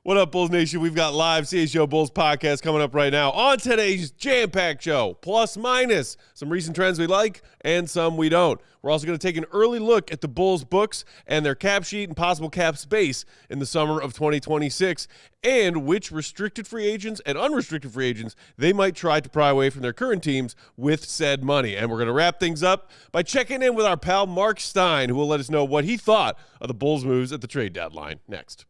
What up, Bulls Nation? We've got live CHGO Bulls podcast coming up right now on today's jam-packed show. Plus, minus, some recent trends we like and some we don't. We're also going to take an early look at the Bulls books and their cap sheet and possible cap space in the summer of 2026, and which restricted free agents and unrestricted free agents they might try to pry away from their current teams with said money. And we're going to wrap things up by checking in with our pal Marc Stein, who will let us know what he thought of the Bulls' moves at the trade deadline. Next.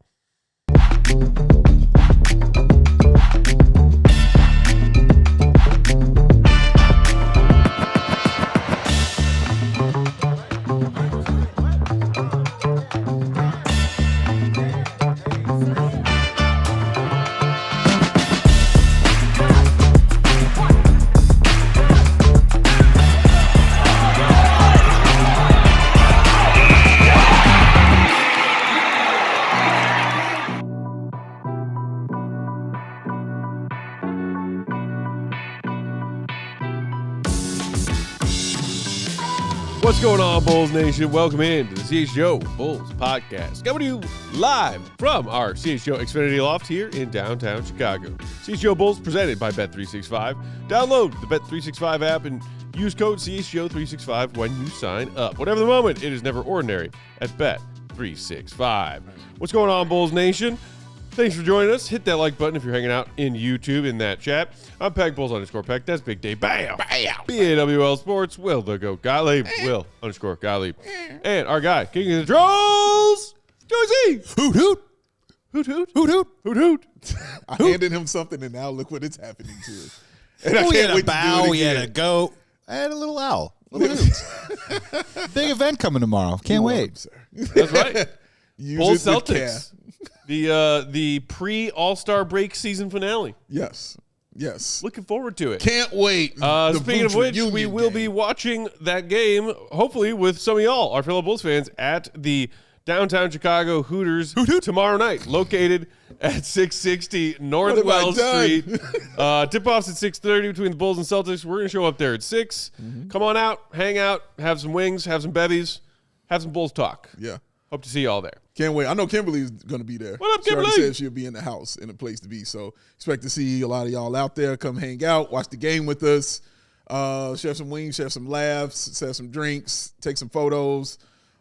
What's going on, Bulls Nation? Welcome in to the CHGO Bulls podcast. Coming to you live from our CHGO Xfinity loft here in downtown Chicago. CHGO Bulls presented by Bet365. Download the Bet365 app and use code CHGO365 when you sign up. Whatever the moment, it is never ordinary at Bet365. What's going on, Bulls Nation? Thanks for joining us. Hit that like button if you're hanging out in YouTube in that chat. I'm Peck, Bulls_Peck. That's Big Dave. Bam! BAWL Sports. Will the Goat Gottlieb. Will_Gottlieb. And our guy, King of the Trolls, Josie. Hoot, hoot. Hoot, hoot. Hoot, hoot. Hoot, hoot. I handed him something, and now look what it's happening to it. And I can't wait to do it again. We had a goat. I had a little owl. Little hoot. Big event coming tomorrow. Can't wait. Sir. That's right. Bulls Celtics. The pre-All-Star break season finale. Yes. Looking forward to it. Can't wait. Speaking of which, we will be watching that game, hopefully with some of y'all, our fellow Bulls fans, at the downtown Chicago Hooters tomorrow night, located at 660 North Wells Street. Tip-offs at 6:30 between the Bulls and Celtics. We're going to show up there at 6. Come on out, hang out, have some wings, have some bevies, have some Bulls talk. Yeah. Hope to see y'all there. Can't wait. I know Kimberly's going to be there. What up, Kimberly? She already said she'll be in the house in a place to be. So expect to see a lot of y'all out there. Come hang out, watch the game with us, share some wings, share some laughs, share some drinks, take some photos,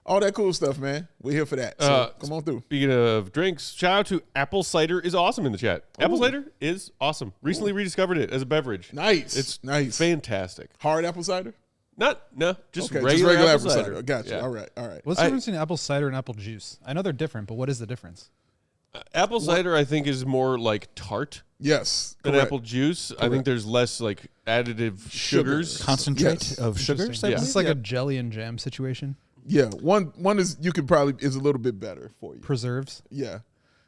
all that cool stuff, man. We're here for that. So come on through. Speaking of drinks, shout out to Apple Cider is awesome in the chat. Apple cider is awesome. Recently rediscovered it as a beverage. Nice. It's nice. Fantastic. Hard apple cider? Just okay, regular apple cider. Gotcha. Yeah. All right. What's the difference between apple cider and apple juice? I know they're different, but what is the difference? Apple cider, I think, is more like tart Yes. than correct. apple juice. I think there's less like additive sugars. Concentrate of sugars? Yeah. Is this like a jelly and jam situation? Yeah. One is you could probably is a little bit better for you. Preserves? Yeah.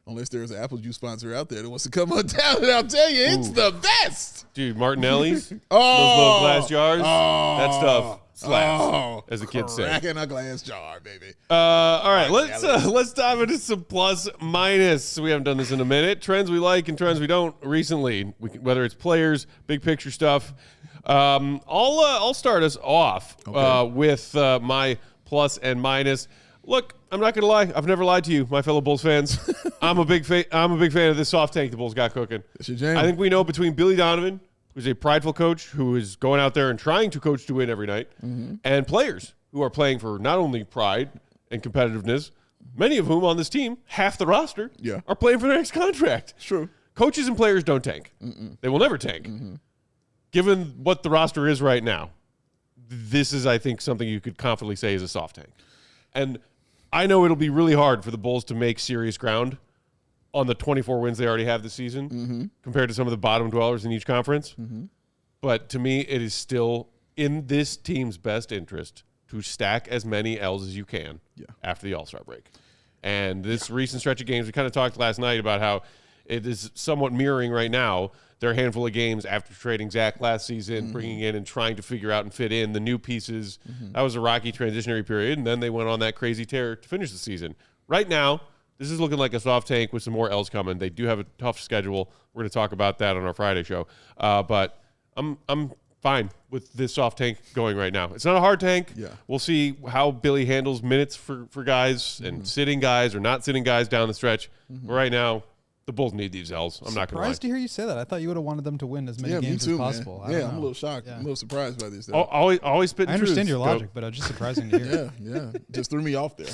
Unless there's an apple juice sponsor out there that wants to come on down, and I'll tell you, it's the best. Dude, Martinelli's, those Oh. little glass jars, that stuff slaps, as the kids say. Crack in a glass jar, baby. All right, let's dive into some plus minus. We haven't done this in a minute. Trends we like and trends we don't recently, whether it's players, big picture stuff. I'll start us off with my plus and minus. Look, I'm not gonna lie. I've never lied to you, my fellow Bulls fans. I'm a big fan of this soft tank the Bulls got cooking. That's your jam. I think we know between Billy Donovan, who's a prideful coach who is going out there and trying to coach to win every night, and players who are playing for not only pride and competitiveness, many of whom on this team, half the roster, are playing for their next contract. True. Coaches and players don't tank. They will never tank. Given what the roster is right now, this is, I think, something you could confidently say is a soft tank. And I know it'll be really hard for the Bulls to make serious ground on the 24 wins they already have this season compared to some of the bottom dwellers in each conference. But to me, it is still in this team's best interest to stack as many L's as you can after the All-Star break. And this recent stretch of games, we kind of talked last night about how it is somewhat mirroring right now their handful of games after trading Zach last season, bringing in and trying to figure out and fit in the new pieces. That was a rocky transitionary period, and then they went on that crazy tear to finish the season. Right now, this is looking like a soft tank with some more L's coming. They do have a tough schedule. We're going to talk about that on our Friday show. But I'm fine with this soft tank going right now. It's not a hard tank. Yeah. We'll see how Billy handles minutes for guys and sitting guys or not sitting guys down the stretch. But right now, The Bulls need these L's. I'm not going to lie. Surprised to hear you say that. I thought you would have wanted them to win as many games me too, as possible. Man. Yeah, I'm a little shocked. Yeah. I'm a little surprised by this. Always spitting I understand truth. your logic, but it's just surprising to hear. Yeah. Just threw me off there.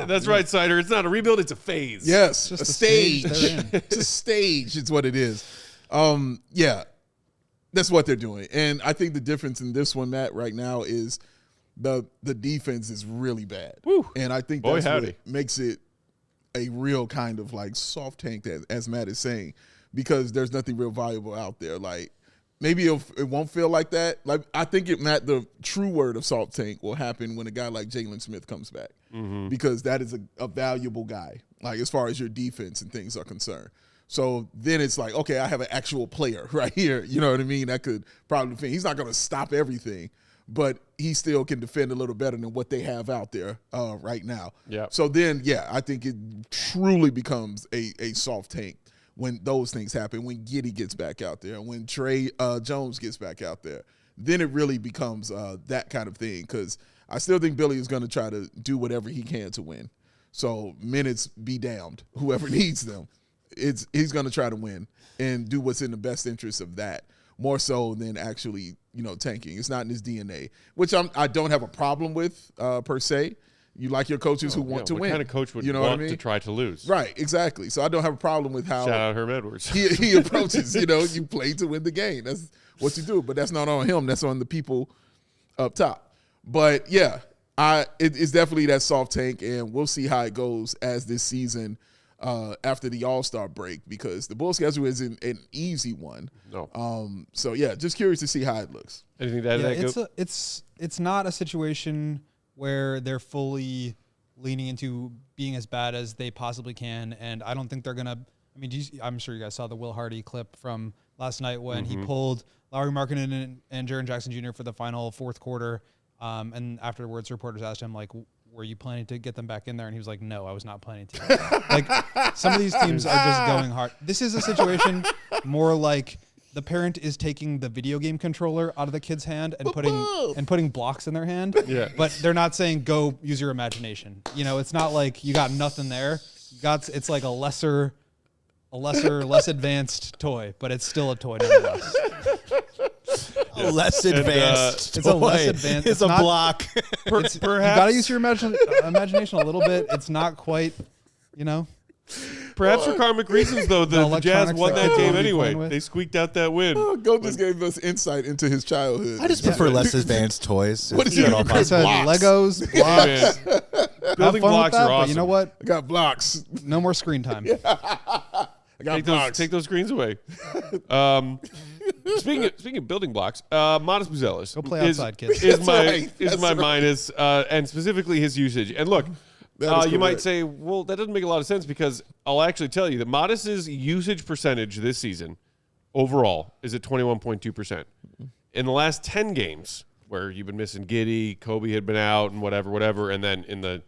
That's right, Sider. It's not a rebuild. It's a phase. Yes, It's just a the stage. stage they're in. It's a stage. It's what it is. Yeah, that's what they're doing. And I think the difference in this one, Matt, right now is the defense is really bad. Woo. And I think that's what makes it a real kind of like soft tank, as Matt is saying, because there's nothing real valuable out there. Like maybe it won't feel like that. Like I think Matt, the true word of soft tank will happen when a guy like Jalen Smith comes back, because that is a valuable guy, like as far as your defense and things are concerned. So then it's like, okay, I have an actual player right here. You know what I mean? That could probably defend. He's not going to stop everything, but he still can defend a little better than what they have out there right now. Yeah. So then, I think it truly becomes a soft tank when those things happen, when Giddey gets back out there, when Trey Jones gets back out there. Then it really becomes that kind of thing, because I still think Billy is going to try to do whatever he can to win. So minutes be damned, whoever needs them. He's going to try to win and do what's in the best interest of that, more so than actually, tanking. It's not in his DNA, which I don't have a problem with per se. You like your coaches who want to win. What kind of coach would want what I mean? To try to lose? Right, exactly. So I don't have a problem with how shout out Herm Edwards. he approaches. You play to win the game. That's what you do. But that's not on him. That's on the people up top. But it's definitely that soft tank, and we'll see how it goes as this season. After the All-Star break, because the Bulls schedule isn't an easy one. No. So just curious to see how it looks. Anything to add to that? It's not a situation where they're fully leaning into being as bad as they possibly can, and I don't think they're gonna. I mean, I'm sure you guys saw the Will Hardy clip from last night when he pulled Lauri Markkanen and Jaren Jackson Jr. for the final fourth quarter, and afterwards, reporters asked him like, were you planning to get them back in there? And he was like, no, I was not planning to. Like, some of these teams are just going hard. This is a situation more like the parent is taking the video game controller out of the kid's hand and putting blocks in their hand. Yeah. But they're not saying, go use your imagination. It's not like you got nothing there. It's like a lesser, less advanced toy, but it's still a toy nonetheless. Less advanced. It's a less advanced. It's a block. Perhaps you got to use your imagination a little bit. It's not quite, Perhaps for karmic reasons, though, the Jazz won that game anyway. They squeaked out that win. Goat just gave us insight into his childhood. I just prefer less advanced toys. What is it? I said Legos, blocks. Building blocks are awesome. But you know what? I got blocks. No more screen time. I got blocks. Take those screens away. Speaking of building blocks, Modest Buzelis Go play outside, kids. is my minus, and specifically his usage. And look, you might say, well, that doesn't make a lot of sense, because I'll actually tell you that Modest's usage percentage this season overall is at 21.2%. In the last 10 games, where you've been missing Giddey, Kobe had been out, and whatever, and then in the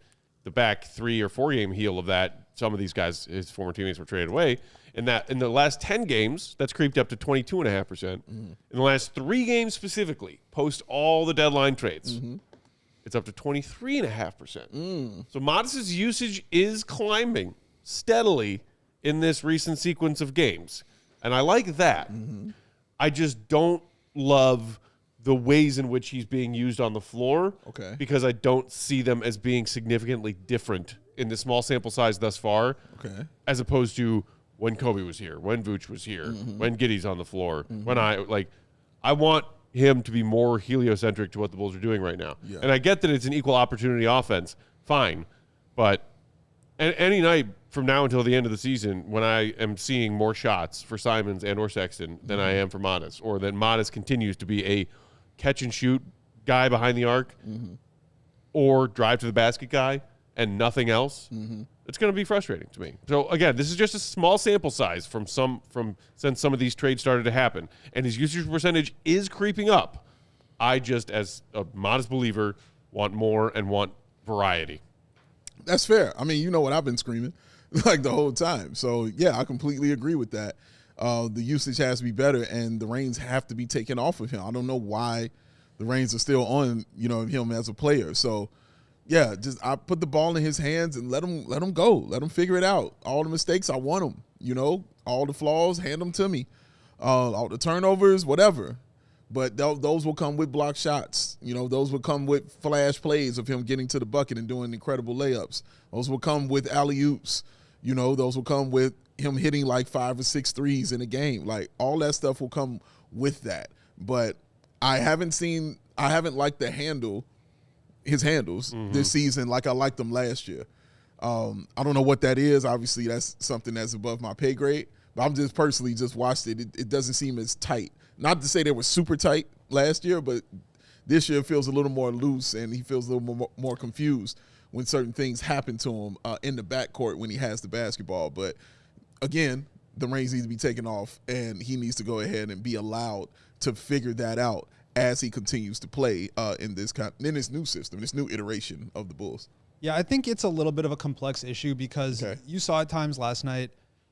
back 3 or 4 game heel of that, some of these guys, his former teammates, were traded away. In the last 10 games, that's creeped up to 22.5%. In the last 3 games specifically, post all the deadline trades, it's up to 23.5%. So Modest's usage is climbing steadily in this recent sequence of games. And I like that. I just don't love the ways in which he's being used on the floor, because I don't see them as being significantly different in the small sample size thus far, as opposed to when Kobe was here, when Vooch was here, when Giddey's on the floor, when I want him to be more heliocentric to what the Bulls are doing right now. And I get that it's an equal opportunity offense, fine, but any night from now until the end of the season, when I am seeing more shots for Simons and or Sexton than I am for Modest, or that Modest continues to be a catch and shoot guy behind the arc, or drive to the basket guy and nothing else, it's going to be frustrating to me. So again, this is just a small sample size from since some of these trades started to happen, and his usage percentage is creeping up. I just, as a Modest believer, want more and want variety. That's fair. I mean, you know what I've been screaming like the whole time. So yeah, I completely agree with that. The usage has to be better, and the reins have to be taken off of him. I don't know why the reins are still on, him as a player. So yeah, just I put the ball in his hands and let him go. Let him figure it out. All the mistakes, I want him. all the flaws, hand them to me. All the turnovers, whatever. But those will come with block shots. Those will come with flash plays of him getting to the bucket and doing incredible layups. Those will come with alley-oops. Those will come with him hitting like 5 or 6 threes in a game. Like, all that stuff will come with that. But I haven't liked his handles this season like I liked them last year. I don't know what that is. Obviously, that's something that's above my pay grade. But I'm just personally just watched it. It doesn't seem as tight. Not to say they were super tight last year, but this year it feels a little more loose, and he feels a little more confused when certain things happen to him in the backcourt when he has the basketball. But, again, the reins need to be taken off, and he needs to go ahead and be allowed to figure that out as he continues to play in this new system, this new iteration of the Bulls. Yeah, I think it's a little bit of a complex issue because you saw at times last night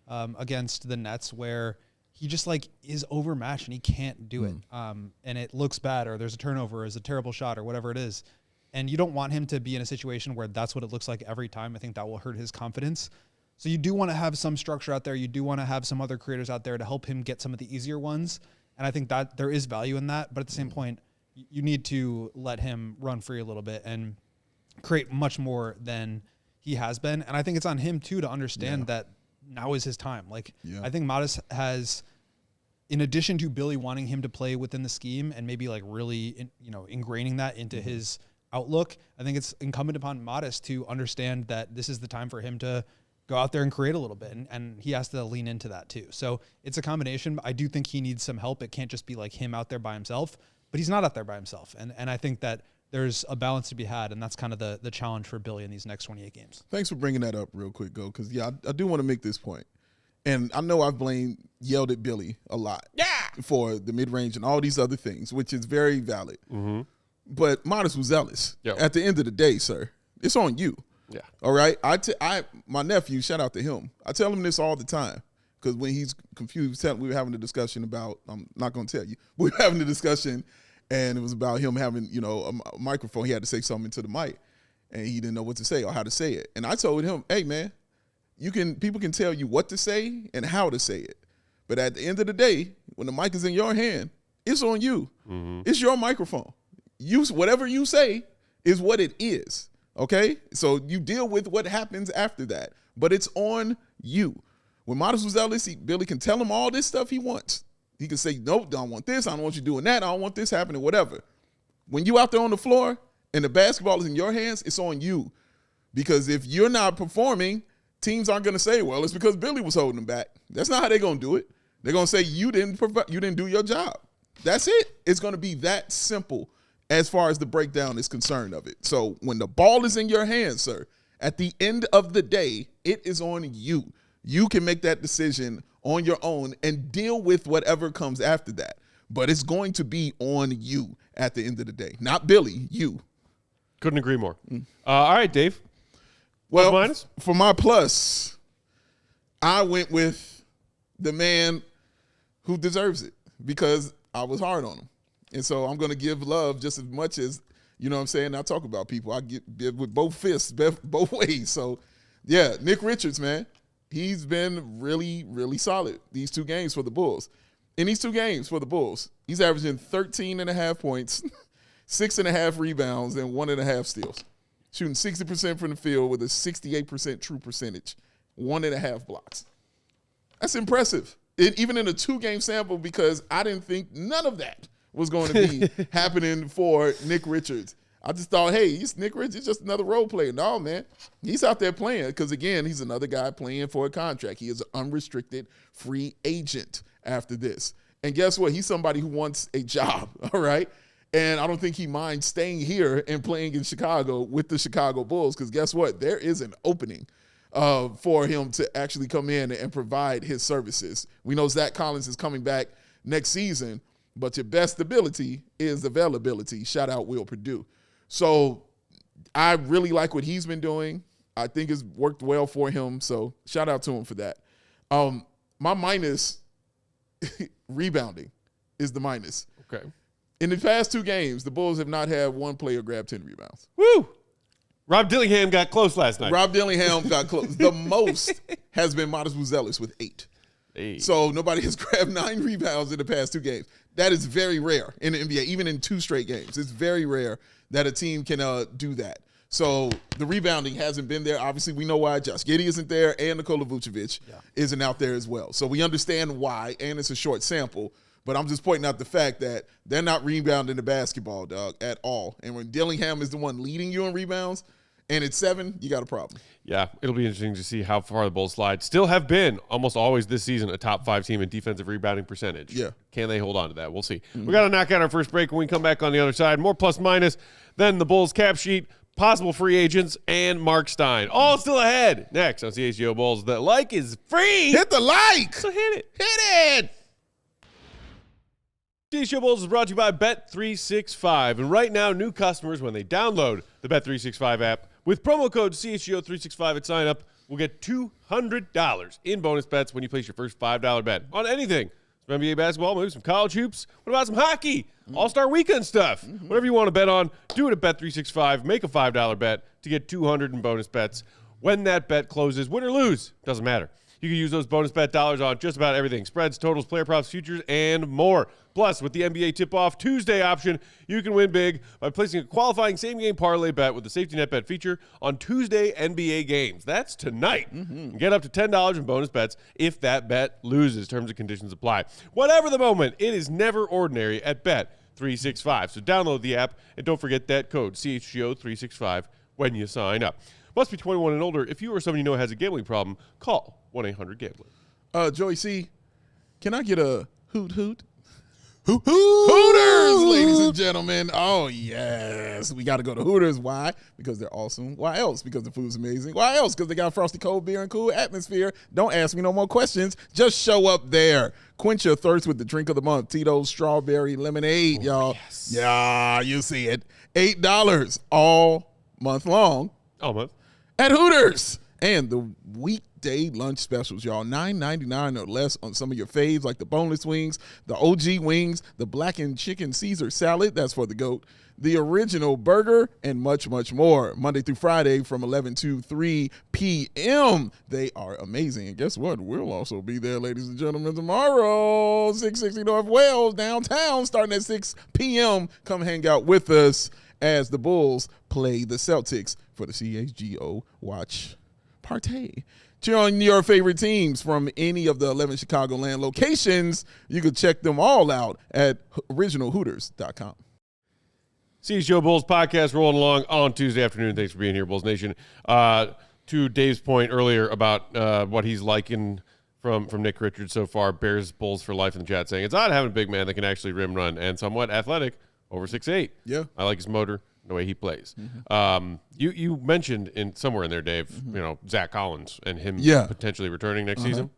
against the Nets where he just is overmatched and he can't do it. And it looks bad, or there's a turnover, or is a terrible shot, or whatever it is. And you don't want him to be in a situation where that's what it looks like every time. I think that will hurt his confidence. So you do want to have some structure out there. You do want to have some other creators out there to help him get some of the easier ones. And I think that there is value in that. But at the same point, you need to let him run free a little bit and create much more than he has been. And I think it's on him, too, to understand that now is his time. I think Modest has, in addition to Billy wanting him to play within the scheme and maybe really, ingraining that into his outlook, I think it's incumbent upon Modest to understand that this is the time for him to go out there and create a little bit. And he has to lean into that too. So it's a combination. I do think he needs some help. It can't just be him out there by himself, but he's not out there by himself. And I think that there's a balance to be had, and that's kind of the challenge for Billy in these next 28 games. Thanks for bringing that up real quick, Go, because, I do want to make this point. And I know I've yelled at Billy a lot for the mid-range and all these other things, which is very valid. Mm-hmm. But Modest Buzelis, at the end of the day, sir, it's on you. Yeah. All right? My nephew, shout out to him, I tell him this all the time because when he's confused, we were having a discussion about, I'm not going to tell you, we were having a discussion, and it was about him having, a microphone. He had to say something to the mic, and he didn't know what to say or how to say it. And I told him, hey, man, people can tell you what to say and how to say it. But at the end of the day, when the mic is in your hand, it's on you. Mm-hmm. It's your microphone. Whatever you say is what it is, okay? So you deal with what happens after that. But it's on you. When Modest Buzelis, Billy can tell him all this stuff he wants. He can say, nope, I don't want this. I don't want you doing that. I don't want this happening, whatever. When you out there on the floor and the basketball is in your hands, it's on you. Because if you're not performing, teams aren't going to say, well, it's because Billy was holding them back. That's not how they're going to do it. They're going to say you didn't do your job. That's it. It's going to be that simple as far as the breakdown is concerned of it. So when the ball is in your hands, sir, at the end of the day, it is on you. You can make that decision on your own and deal with whatever comes after that. But it's going to be on you at the end of the day. Not Billy, you. Couldn't agree more. All right, Dave. Well, minus? For my plus, I went with the man who deserves it because I was hard on him. And so I'm going to give love just as much as, you know what I'm saying, I talk about people. I get with both fists, both ways. So, yeah, Nick Richards, man. He's been really, really solid these 2 games for the Bulls. In these 2 games for the Bulls, he's averaging 13.5 points, 6.5 rebounds, and 1.5 steals. Shooting 60% from the field with a 68% true percentage, 1.5 blocks. That's impressive. Even in a 2-game sample, because I didn't think none of that was going to be happening for Nick Richards. I just thought, hey, he's Nick Richards, just another role player. No, man, he's out there playing because, again, he's another guy playing for a contract. He is an unrestricted free agent after this. And guess what? He's somebody who wants a job, all right? And I don't think he minds staying here and playing in Chicago with the Chicago Bulls because guess what? There is an opening for him to actually come in and provide his services. We know Zach Collins is coming back next season, but your best ability is availability. Shout out Will Perdue. So I really like what he's been doing. I think it's worked well for him. So shout out to him for that. My minus, rebounding, is the minus. Okay. In the past 2 games, the Bulls have not had one player grab 10 rebounds. Woo! Rob Dillingham got close last night. Rob Dillingham got close. The most has been Modest Buzelis with 8. Hey. So nobody has grabbed 9 rebounds in the past 2 games. That is very rare in the NBA, even in 2 straight games. It's very rare that a team can do that. So the rebounding hasn't been there. Obviously, we know why. Josh Giddey isn't there, and Nikola Vucevic isn't out there as well. So we understand why, and it's a short sample. But I'm just pointing out the fact that they're not rebounding the basketball, dog, at all. And when Dillingham is the one leading you in rebounds, and it's 7, you got a problem. Yeah, it'll be interesting to see how far the Bulls slide. Still have been almost always this season a top 5 team in defensive rebounding percentage. Yeah. Can they hold on to that? We'll see. We got to knock out our first break when we come back on the other side. More plus minus, then the Bulls cap sheet, possible free agents, and Marc Stein. All still ahead. Next on CHGO Bulls. The like is free. Hit the like. So hit it. Hit it. CHGO Bulls is brought to you by Bet365. And right now, new customers, when they download the Bet365 app, with promo code CHGO365 at sign up, will get $200 in bonus bets when you place your first $5 bet on anything. Some NBA basketball, maybe some college hoops. What about some hockey? All-Star Weekend stuff. Whatever you want to bet on, do it at Bet365. Make a $5 bet to get $200 in bonus bets. When that bet closes, win or lose, doesn't matter. You can use those bonus bet dollars on just about everything. Spreads, totals, player props, futures, and more. Plus, with the NBA tip-off Tuesday option, you can win big by placing a qualifying same-game parlay bet with the safety net bet feature on Tuesday NBA games. That's tonight. Get up to $10 in bonus bets if that bet loses. Terms and conditions apply. Whatever the moment, it is never ordinary at Bet365. So download the app, and don't forget that code, CHGO365, when you sign up. Must be 21 and older. If you or someone you know has a gambling problem, call 1-800-GAMBLER. Joey C., can I get a hoot hoot? Hooters, ladies and gentlemen. Oh, yes. We got to go to Hooters. Why? Because they're awesome. Why else? Because the food's amazing. Why else? Because they got frosty cold beer and cool atmosphere. Don't ask me no more questions. Just show up there. Quench your thirst with the drink of the month. Tito's Strawberry Lemonade, y'all. Yes. Yeah, you see it. $8 all month long. All month. At Hooters. And the weekday lunch specials, y'all. $9.99 or less on some of your faves like the boneless wings, the OG wings, the blackened chicken Caesar salad, that's for the GOAT, the original burger, and much, much more. Monday through Friday from 11 to 3 p.m. They are amazing. And guess what? We'll also be there, ladies and gentlemen, tomorrow, 660 North Wales, downtown, starting at 6 p.m. Come hang out with us as the Bulls play the Celtics for the CHGO Watch Party. Cheer on your favorite teams from any of the 11 Chicagoland locations. You can check them all out at originalhooters.com. CHGO Bulls podcast rolling along on Tuesday afternoon. Thanks for being here, Bulls Nation. To Dave's point earlier about what he's liking from Nick Richards so far, Bears Bulls for life in the chat, saying it's odd having a big man that can actually rim run and somewhat athletic over 6'8". Yeah. I like his motor, the way he plays. You mentioned in somewhere in there, Dave, Zach Collins and him potentially returning next season.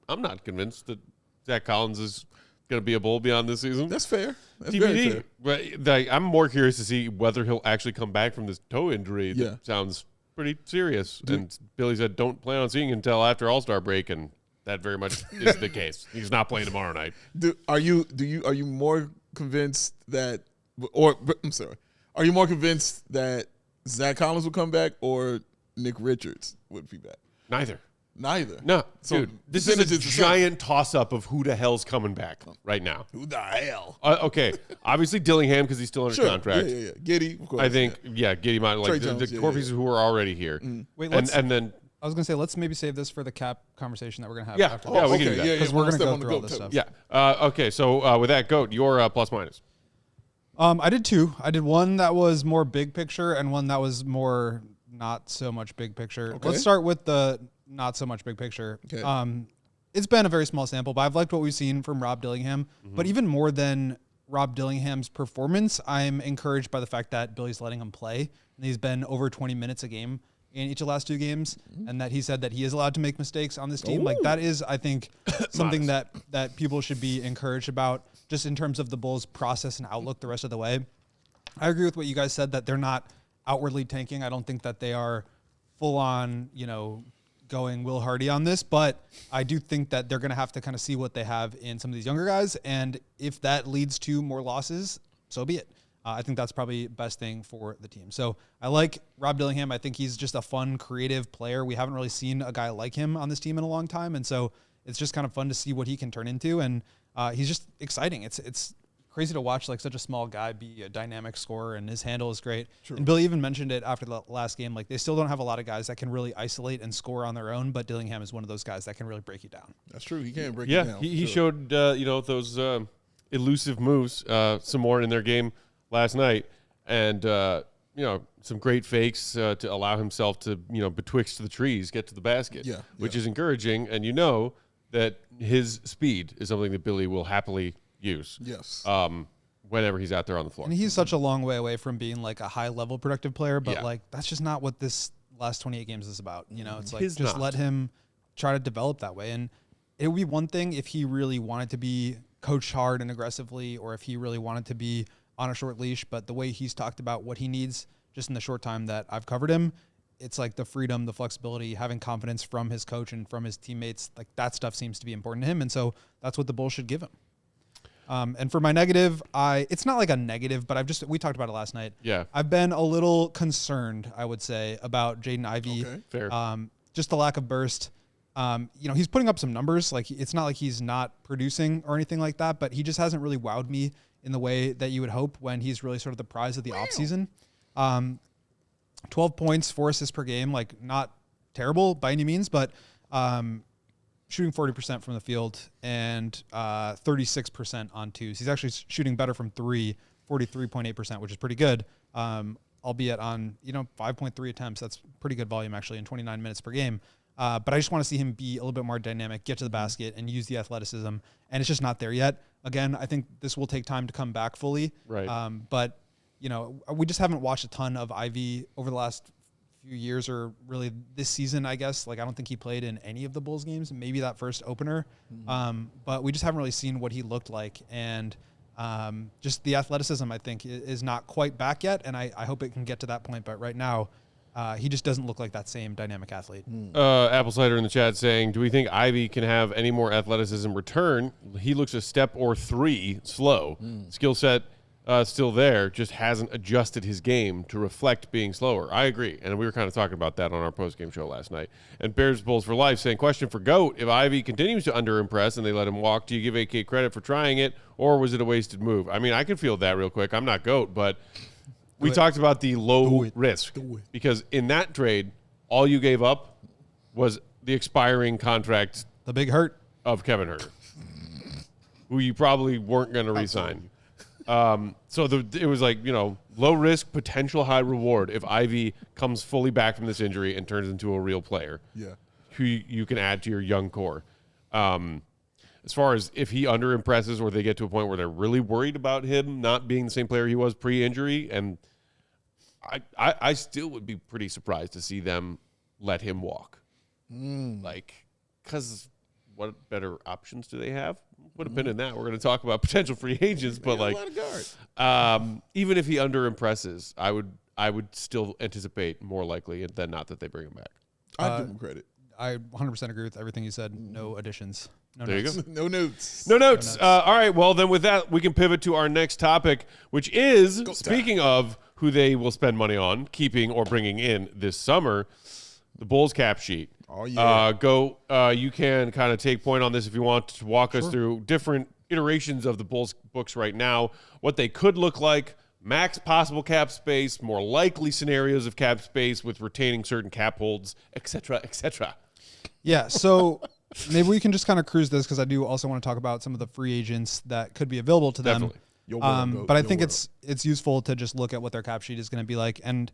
I'm not convinced that Zach Collins is going to be a Bull beyond this season. That's fair. That's TBD. very fair. But I'm more curious to see whether he'll actually come back from this toe injury. That sounds pretty serious. And Billy said don't plan on seeing him until after All-Star break, and that very much is the case. He's not playing tomorrow night. Are you more convinced that, are you more convinced that Zach Collins will come back or Nick Richards would be back? Neither. No. So dude, this is a giant toss-up of who the hell's coming back right now. Who the hell? Okay, obviously Dillingham because he's still under contract. Yeah. Giddey, of course. I think, Giddey might like the core pieces who are already here. Wait, and then I was going to say, let's maybe save this for the cap conversation that we're going to have after. Yeah, we can do that. Because we're going to go through all this stuff. Yeah. Okay, so with that, GOAT, your plus minus. I did 2. I did one that was more big picture and one that was more not so much big picture. Okay. Let's start with the not so much big picture. Okay. It's been a very small sample, but I've liked what we've seen from Rob Dillingham. But even more than Rob Dillingham's performance, I'm encouraged by the fact that Billy's letting him play. And he's been over 20 minutes a game in each of the last 2 games, and that he said that he is allowed to make mistakes on this team. Like, that is, I think, something that people should be encouraged about, just in terms of the Bulls' process and outlook the rest of the way. I agree with what you guys said, that they're not outwardly tanking. I don't think that they are full on, going Will Hardy on this, but I do think that they're going to have to kind of see what they have in some of these younger guys, and if that leads to more losses, so be it. I think that's probably best thing for the team. So I like Rob Dillingham. I think he's just a fun, creative player. We haven't really seen a guy like him on this team in a long time. And so it's just kind of fun to see what he can turn into. And he's just exciting. It's crazy to watch like such a small guy be a dynamic scorer, and his handle is great. True. And Billy even mentioned it after the last game. Like, they still don't have a lot of guys that can really isolate and score on their own, but Dillingham is one of those guys that can really break you down. That's true. He can break you down. He showed those elusive moves some more in their game last night, and some great fakes to allow himself to betwixt the trees get to the basket, which is encouraging. And that his speed is something that Billy will happily use. Yes. Whenever he's out there on the floor. And he's such a long way away from being like a high level productive player, but like that's just not what this last 28 games is about. It's like let him try to develop that way. And it would be one thing if he really wanted to be coached hard and aggressively, or if he really wanted to be on a short leash, but the way he's talked about what he needs just in the short time that I've covered him, it's like the freedom, the flexibility, having confidence from his coach and from his teammates, like that stuff seems to be important to him. And so that's what the Bulls should give him. And for my negative, it's not like a negative, but we talked about it last night. Yeah. I've been a little concerned, I would say, about Jaden Ivey. Okay. Fair. Just the lack of burst. He's putting up some numbers. Like, it's not like he's not producing or anything like that, but he just hasn't really wowed me in the way that you would hope when he's really sort of the prize of the offseason. 12 points, 4 assists per game, like not terrible by any means, but shooting 40% from the field and 36% on twos. He's actually shooting better from three, 43.8%, which is pretty good, albeit on 5.3 attempts. That's pretty good volume actually in 29 minutes per game. But I just want to see him be a little bit more dynamic, get to the basket, and use the athleticism. And it's just not there yet. Again, I think this will take time to come back fully. Right. But we just haven't watched a ton of Ivey over the last few years, or really this season, I guess. Like, I don't think he played in any of the Bulls games, maybe that first opener. But we just haven't really seen what he looked like. And just the athleticism, I think, is not quite back yet. And I hope it can get to that point. But right now, he just doesn't look like that same dynamic athlete. Apple Cider in the chat saying, do we think Ivey can have any more athleticism return? He looks a step or 3 slow. Skill set still there, just hasn't adjusted his game to reflect being slower. I agree, and we were kind of talking about that on our post-game show last night. And Bears Bulls for Life saying, question for GOAT, if Ivey continues to under-impress and they let him walk, do you give AK credit for trying it, or was it a wasted move? I mean, I can feel that real quick. I'm not GOAT, but we talked about the low risk, because in that trade, all you gave up was the expiring contract, the big hurt of Kevin Huerter, who you probably weren't going to re-sign. So it was like, low risk, potential high reward if Ivey comes fully back from this injury and turns into a real player. Yeah. Who you can add to your young core. As far as if he under-impresses or they get to a point where they're really worried about him not being the same player he was pre-injury, and I still would be pretty surprised to see them let him walk. Because what better options do they have? Put a pin in that. We're going to talk about potential free agents, but even if he under-impresses, I would still anticipate more likely than not that they bring him back. I give him credit. I 100% agree with everything you said. No additions. There you go. No notes. No notes. All right. Well, then with that, we can pivot to our next topic, which is, speaking of who they will spend money on, keeping or bringing in this summer, the Bulls cap sheet. Oh, yeah. You can kind of take point on this if you want to walk us through different iterations of the Bulls books right now, what they could look like, max possible cap space, more likely scenarios of cap space with retaining certain cap holds, et cetera, et cetera. Yeah, so maybe we can just kind of cruise this, because I do also want to talk about some of the free agents that could be available to them. Definitely. But I think it's useful to just look at what their cap sheet is going to be like. And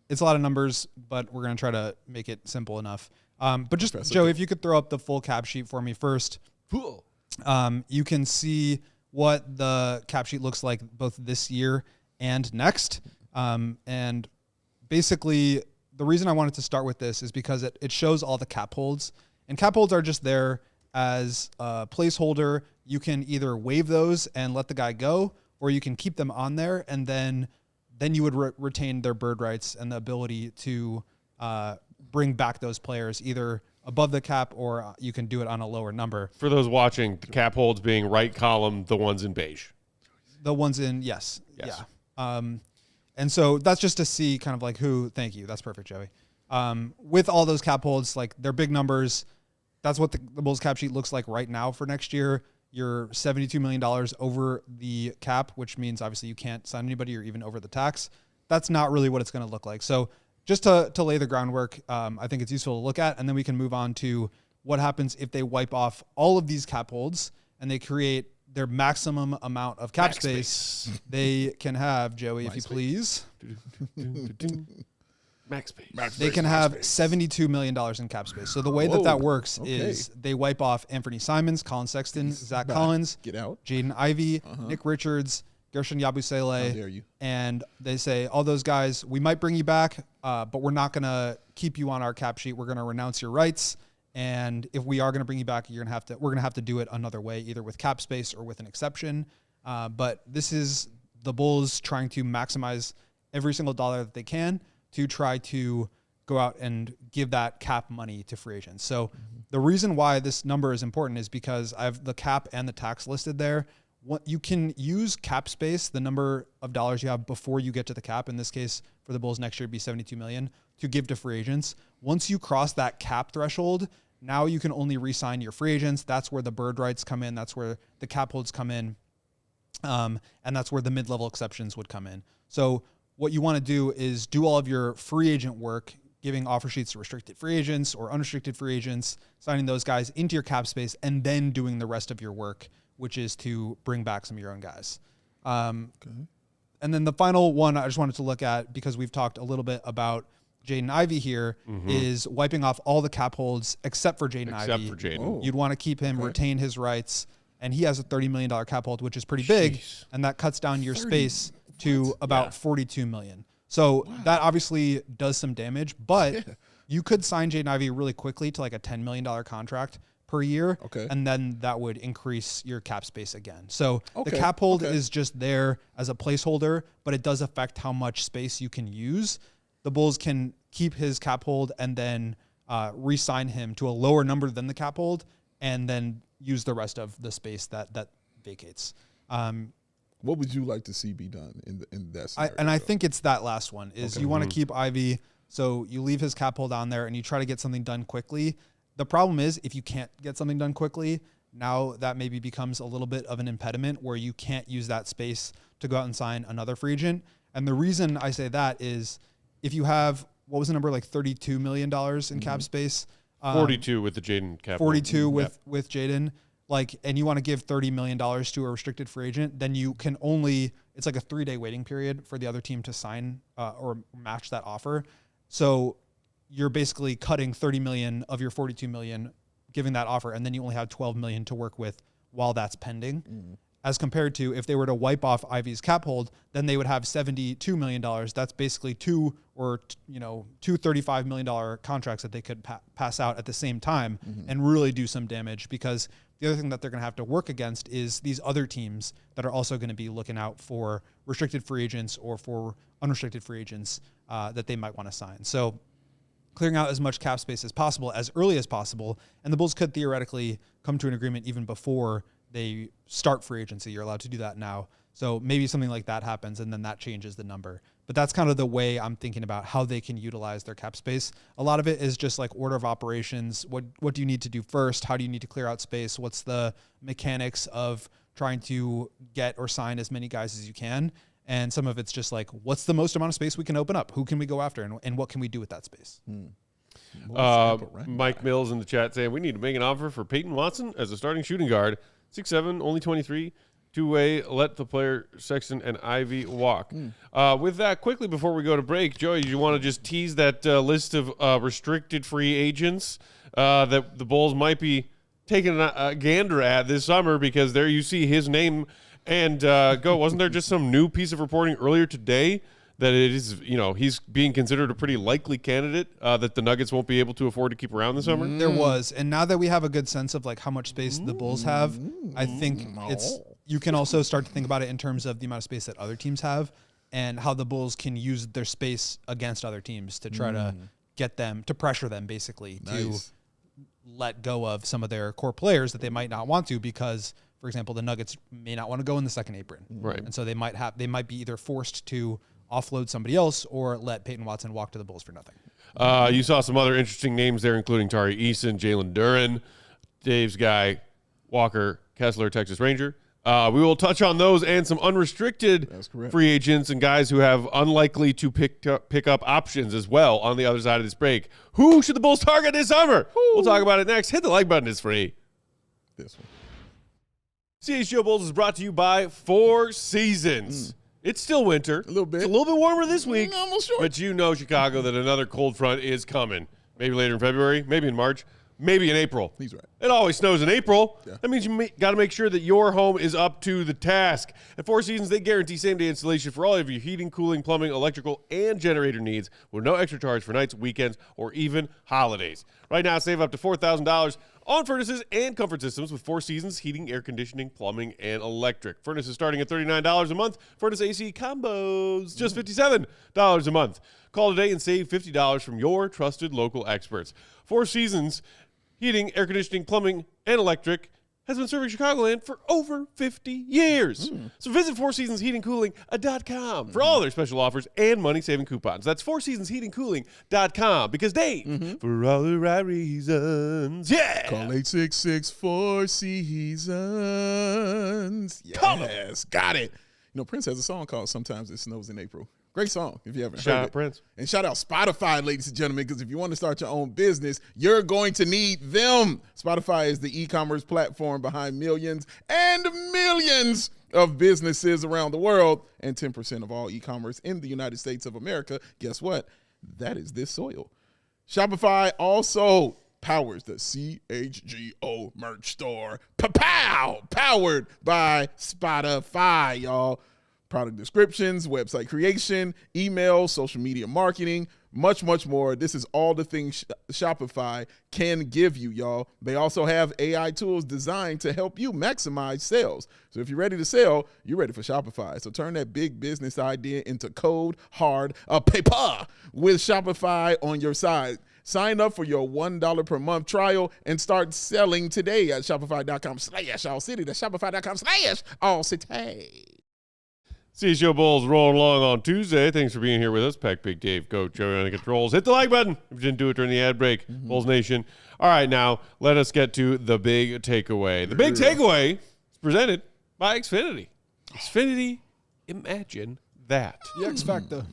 it's a lot of numbers, but we're going to try to make it simple enough. But just, Joe, if you could throw up the full cap sheet for me first. Cool. You can see what the cap sheet looks like both this year and next. And basically, the reason I wanted to start with this is because it shows all the cap holds. And cap holds are just there as a placeholder. You can either waive those and let the guy go, or you can keep them on there, and then you would retain their bird rights and the ability to bring back those players either above the cap, or you can do it on a lower number. For those watching, the cap holds being right column, the ones in beige. The ones in, yes. Yeah. And so that's just to see kind of like who. Thank you. That's perfect, Joey. With all those cap holds, like they're big numbers. That's what the Bulls cap sheet looks like right now for next year. You're $72 million over the cap, which means obviously you can't sign anybody or even over the tax. That's not really what it's going to look like. So just to lay the groundwork, I think it's useful to look at, and then we can move on to what happens if they wipe off all of these cap holds and they create their maximum amount of cap space they can have, Joey, if you please. Max space. They can have $72 million in cap space. So the way that works is they wipe off Anthony Simons, Colin Sexton, Zach Collins, Get out. Jaden Ivey, Nick Richards, Gershon Yabusele, and they say, all those guys, we might bring you back, but we're not going to keep you on our cap sheet. We're going to renounce your rights. And if we are going to bring you back, we're going to have to do it another way, either with cap space or with an exception. But this is the Bulls trying to maximize every single dollar that they can to try to go out and give that cap money to free agents. So the reason why this number is important is because I have the cap and the tax listed there. You can use cap space, the number of dollars you have before you get to the cap. In this case, for the Bulls next year, it'd be $72 million to give to free agents. Once you cross that cap threshold, now you can only re-sign your free agents. That's where the bird rights come in. That's where the cap holds come in. And that's where the mid-level exceptions would come in. So what you want to do is do all of your free agent work, giving offer sheets to restricted free agents or unrestricted free agents, signing those guys into your cap space, and then doing the rest of your work, which is to bring back some of your own guys. And then the final one I just wanted to look at, because we've talked a little bit about Jaden Ivey here, is wiping off all the cap holds except for Jaden Ivey. Except for Jaden. You'd want to keep him, retain his rights, and he has a $30 million cap hold, which is pretty big, and that cuts down your space to about $42 million. So that obviously does some damage, but you could sign Jaden Ivey really quickly to like a $10 million contract per year, and then that would increase your cap space again. So the cap hold is just there as a placeholder, but it does affect how much space you can use. The Bulls can keep his cap hold and then re-sign him to a lower number than the cap hold, and then use the rest of the space that vacates. What would you like to see be done in that scenario? I think it's that last one is you want to keep Ivey, so you leave his cap hold on there and you try to get something done quickly. The problem is if you can't get something done quickly, now that maybe becomes a little bit of an impediment where you can't use that space to go out and sign another free agent. And the reason I say that is if you have, what was the number, like $32 million in cap space? 42 with the Jaden cap. 42 with Jaden. And you want to give $30 million to a restricted free agent, then you can only, it's like a 3-day waiting period for the other team to sign or match that offer. So you're basically cutting $30 million of your $42 million, giving that offer, and then you only have $12 million to work with while that's pending. As compared to if they were to wipe off Ivey's cap hold, then they would have $72 million. That's basically two $35 million contracts that they could pass out at the same time and really do some damage, because the other thing that they're going to have to work against is these other teams that are also going to be looking out for restricted free agents or for unrestricted free agents that they might want to sign. So clearing out as much cap space as possible, as early as possible, and the Bulls could theoretically come to an agreement even before they start free agency. You're allowed to do that now. So maybe something like that happens, and then that changes the number. But that's kind of the way I'm thinking about how they can utilize their cap space. A lot of it is just like order of operations. What do you need to do first? How do you need to clear out space? What's the mechanics of trying to get or sign as many guys as you can? And some of it's just like, what's the most amount of space we can open up? Who can we go after? And what can we do with that space? Mike Mills in the chat saying, we need to make an offer for Peyton Watson as a starting shooting guard. 6'7", only 23. Two-way, let the player Sexton and Ivey walk. With that, quickly before we go to break, Joey, you want to just tease that list of restricted free agents that the Bulls might be taking a gander at this summer, because there you see his name. And wasn't there just some new piece of reporting earlier today that it is, he's being considered a pretty likely candidate that the Nuggets won't be able to afford to keep around this summer? There was. And now that we have a good sense of like how much space the Bulls have, I think you can also start to think about it in terms of the amount of space that other teams have and how the Bulls can use their space against other teams to try to get them, to pressure them basically to let go of some of their core players that they might not want to, because for example, the Nuggets may not want to go in the second apron. Right. And so they might be either forced to offload somebody else or let Peyton Watson walk to the Bulls for nothing. You saw some other interesting names there, including Tari Eason, Jalen Duren, Dave's guy, Walker, Kessler, Texas Ranger. We will touch on those and some unrestricted free agents and guys who have unlikely to pick up options as well on the other side of this break. Who should the Bulls target this summer? We'll talk about it next. Hit the like button. It's free. This one. CHGO Bulls is brought to you by Four Seasons. It's still winter. A little bit. It's a little bit warmer this week. Almost short. But you know, Chicago, that another cold front is coming. Maybe later in February, maybe in March, maybe in April. He's right. It always snows in April. Yeah. That means you got to make sure that your home is up to the task. At Four Seasons, they guarantee same-day installation for all of your heating, cooling, plumbing, electrical, and generator needs with no extra charge for nights, weekends, or even holidays. Right now, save up to $4,000 on furnaces and comfort systems with Four Seasons heating, air conditioning, plumbing, and electric. Furnaces starting at $39 a month. Furnace AC combos, just $57 a month. Call today and save $50 from your trusted local experts. Four Seasons heating, air conditioning, plumbing, and electric has been serving Chicagoland for over 50 years. So visit FourSeasonsHeatingCooling.com for all their special offers and money-saving coupons. That's FourSeasonsHeatingCooling.com because Dave, for all the right reasons, Call 866-4-SEASONS. Yes, got it. You know, Prince has a song called Sometimes It Snows in April. Great song if you haven't Shout heard out it. Prince. And shout out Spotify, ladies and gentlemen, because if you want to start your own business, you're going to need them. Spotify is the e-commerce platform behind millions and millions of businesses around the world, and 10% of all e-commerce in the United States of America. Guess what? That is this soil. Shopify also powers the CHGO merch store. Pow! Powered by Spotify, y'all. Product descriptions, website creation, email, social media marketing, much, much more. This is all the things Shopify can give you, y'all. They also have AI tools designed to help you maximize sales. So if you're ready to sell, you're ready for Shopify. So turn that big business idea into code, hard, paper with Shopify on your side. Sign up for your $1 per month trial and start selling today at shopify.com/AllCity. That's shopify.com/AllCity. CHGO Bulls rolling along on Tuesday. Thanks for being here with us. Peck, Big Dave, Goat, Joey on the controls. Hit the like button if you didn't do it during the ad break. Bulls Nation. All right, now let us get to the big takeaway. The big takeaway is presented by Xfinity. Xfinity, imagine that. The X Factor.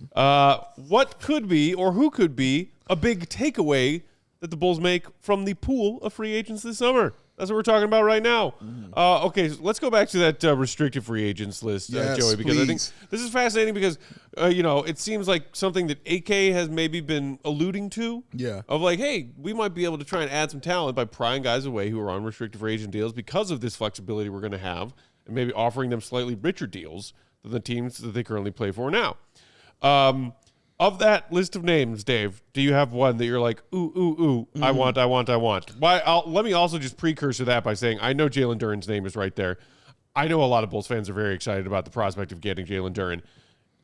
What could be or who could be a big takeaway that the Bulls make from the pool of free agents this summer? That's what we're talking about right now. Okay, so let's go back to that restricted free agents list, Yes, Joey, because I think please. this is fascinating because, it seems like something that AK has maybe been alluding to. Yeah. Of like, hey, we might be able to try and add some talent by prying guys away who are on restricted free agent deals because of this flexibility we're going to have and maybe offering them slightly richer deals than the teams that they currently play for now. Of that list of names, Dave, do you have one that you're like, ooh, I want? Let me also just precursor that by saying I know Jalen Duren's name is right there. I know a lot of Bulls fans are very excited about the prospect of getting Jalen Duren.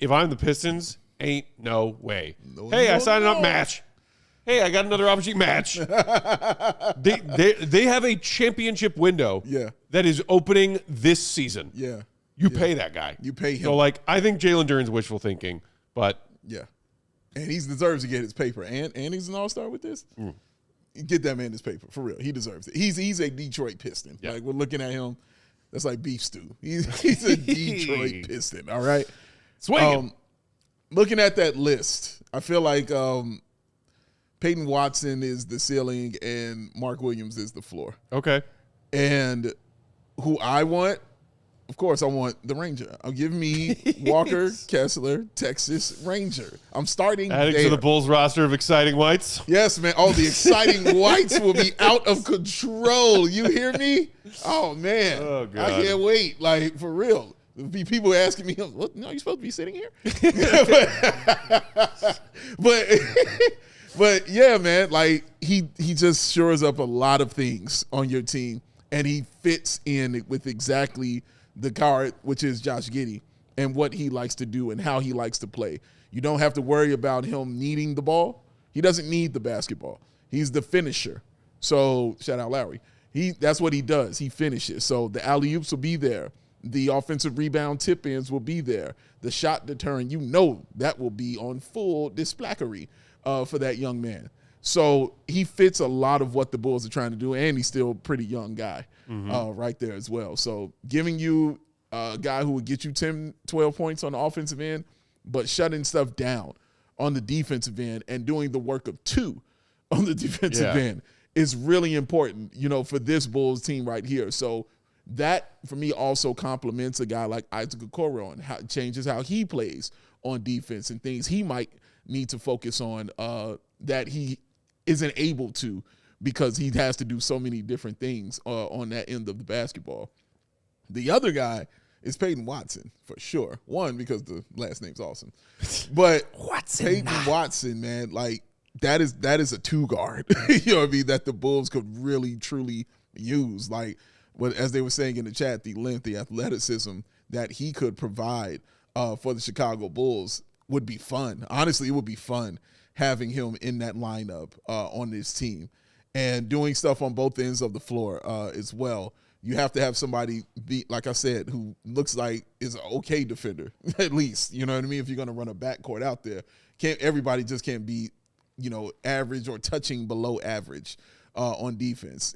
If I'm the Pistons, ain't no way. I signed an up match. Hey, I got another opportunity match. They have a championship window that is opening this season. Yeah. You pay that guy. You pay him. So, I think Jalen Duren's wishful thinking, but Yeah. And he deserves to get his paper. And he's an all-star with this. Get that man his paper, for real. He deserves it. He's a Detroit Piston. Yeah. Like, we're looking at him. That's like beef stew. He's a Detroit Piston, all right? swinging. Looking at that list, I feel like Peyton Watson is the ceiling and Mark Williams is the floor. Okay. And who I want, of course, I want the Ranger. I'll give me Walker, Kessler, Texas Ranger. I'm starting Adding there. to the Bulls roster of exciting whites. Yes, man. Oh, the exciting whites will be out of control. You hear me? Oh, man. Oh, God. I can't wait. Like, for real. There'll be people asking me, what? No, you supposed to be sitting here? but yeah, man, like he just shores up a lot of things on your team, and he fits in with exactly the guard, which is Josh Giddey, and what he likes to do and how he likes to play. You don't have to worry about him needing the ball. He doesn't need the basketball. He's the finisher. So shout out Lowry. That's what he does. He finishes. So the alley-oops will be there. The offensive rebound tip-ins will be there. The shot deterrent, that will be on full displackery for that young man. So he fits a lot of what the Bulls are trying to do, and he's still a pretty young guy right there as well. So giving you a guy who would get you 10, 12 points on the offensive end, but shutting stuff down on the defensive end and doing the work of 2 on the defensive end is really important, for this Bulls team right here. So that, for me, also complements a guy like Isaac Okoro and changes how he plays on defense and things he might need to focus on that he isn't able to because he has to do so many different things on that end of the basketball. The other guy is Peyton Watson, for sure. One, because the last name's awesome. But Peyton Watson, man, like, that is a 2-guard, that the Bulls could really, truly use. Like, as they were saying in the chat, the length, the athleticism that he could provide for the Chicago Bulls would be fun. Honestly, it would be fun having him in that lineup on this team and doing stuff on both ends of the floor as well. You have to have somebody, like I said, who looks like is an okay defender, at least. You know what I mean? If you're going to run a backcourt out there, everybody just can't be, average or touching below average on defense.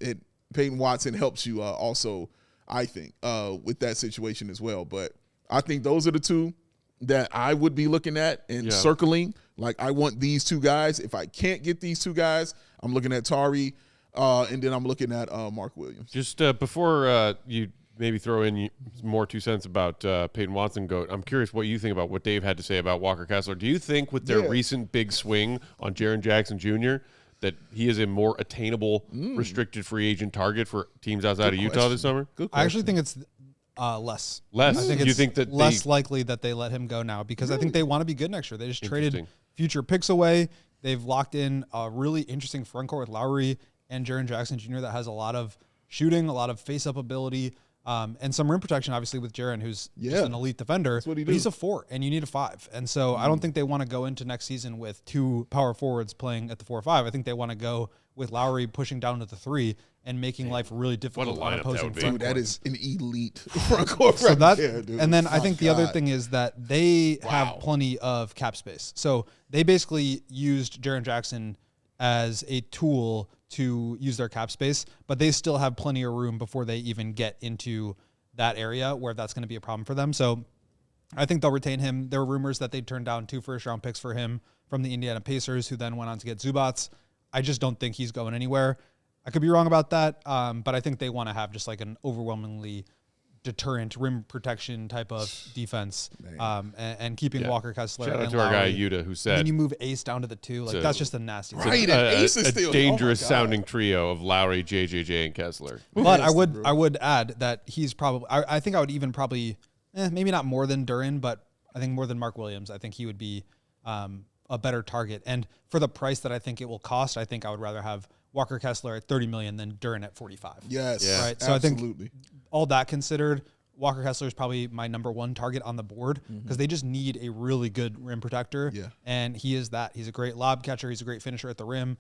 Peyton Watson helps you also, I think, with that situation as well. But I think those are the 2 that I would be looking at and circling. Like, I want these 2 guys. If I can't get these 2 guys, I'm looking at Tari, and then I'm looking at Mark Williams. Just before you maybe throw in more 2 cents about Peyton Watson, Goat, I'm curious what you think about what Dave had to say about Walker Kessler. Do you think with their recent big swing on Jaren Jackson Jr., that he is a more attainable restricted free agent target for teams outside of Utah this summer? I actually think it's less. Less? I think You it's think that less likely that they let him go now because I think they want to be good next year. They just traded future picks away. They've locked in a really interesting frontcourt with Lowry and Jaren Jackson Jr. that has a lot of shooting, a lot of face-up ability, and some rim protection, obviously, with Jaren, who's just an elite defender. That's what he but he's a 4, and you need a 5. And so I don't think they want to go into next season with 2 power forwards playing at the 4 or 5. I think they want to go with Lowry pushing down to the 3 and making life really difficult on opposing front court. That is an elite front court so right there, dude. And then I think the other thing is that they have plenty of cap space. So they basically used Jaren Jackson as a tool to use their cap space, but they still have plenty of room before they even get into that area where that's going to be a problem for them. So I think they'll retain him. There were rumors that they turned down 2 first-round picks for him from the Indiana Pacers, who then went on to get Zubats. I just don't think he's going anywhere. I could be wrong about that, but I think they want to have just like an overwhelmingly deterrent rim protection type of defense, and keeping Walker Kessler. Shout out and to our guy Lowry. Yuta, who said, then you move Ace down to the 2. Like, that's just a nasty. Right, and Ace is still dangerous sounding trio of Lowry, JJJ, and Kessler. But I would add that he's probably. I think I would even probably maybe not more than Duren, but I think more than Mark Williams. I think he would be a better target. And for the price that I think it will cost, I think I would rather have Walker Kessler at $30 million than Duren at $45. Yes, right. So absolutely. I think all that considered, Walker Kessler is probably my number 1 target on the board because they just need a really good rim protector. Yeah. And he is that. He's a great lob catcher. He's a great finisher at the rim.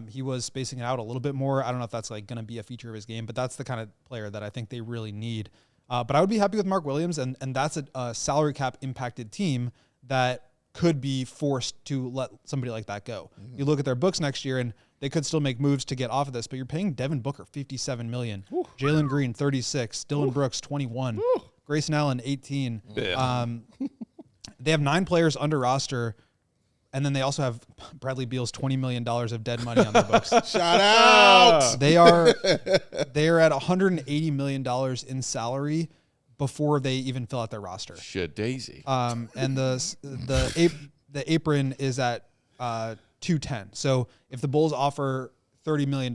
He was spacing it out a little bit more. I don't know if that's like going to be a feature of his game, but that's the kind of player that I think they really need. But I would be happy with Mark Williams, and that's a salary cap impacted team that could be forced to let somebody like that go. You look at their books next year, and they could still make moves to get off of this, but you're paying Devin Booker $57 million, Jalen Green $36, Dylan Brooks $21, Grayson Allen $18. They have 9 players under roster, and then they also have Bradley Beal's $20 million of dead money on their books. Shout out! They are at $180 million in salary before they even fill out their roster. Shit, Daisy. And the apron is at 210. So if the Bulls offer $30 million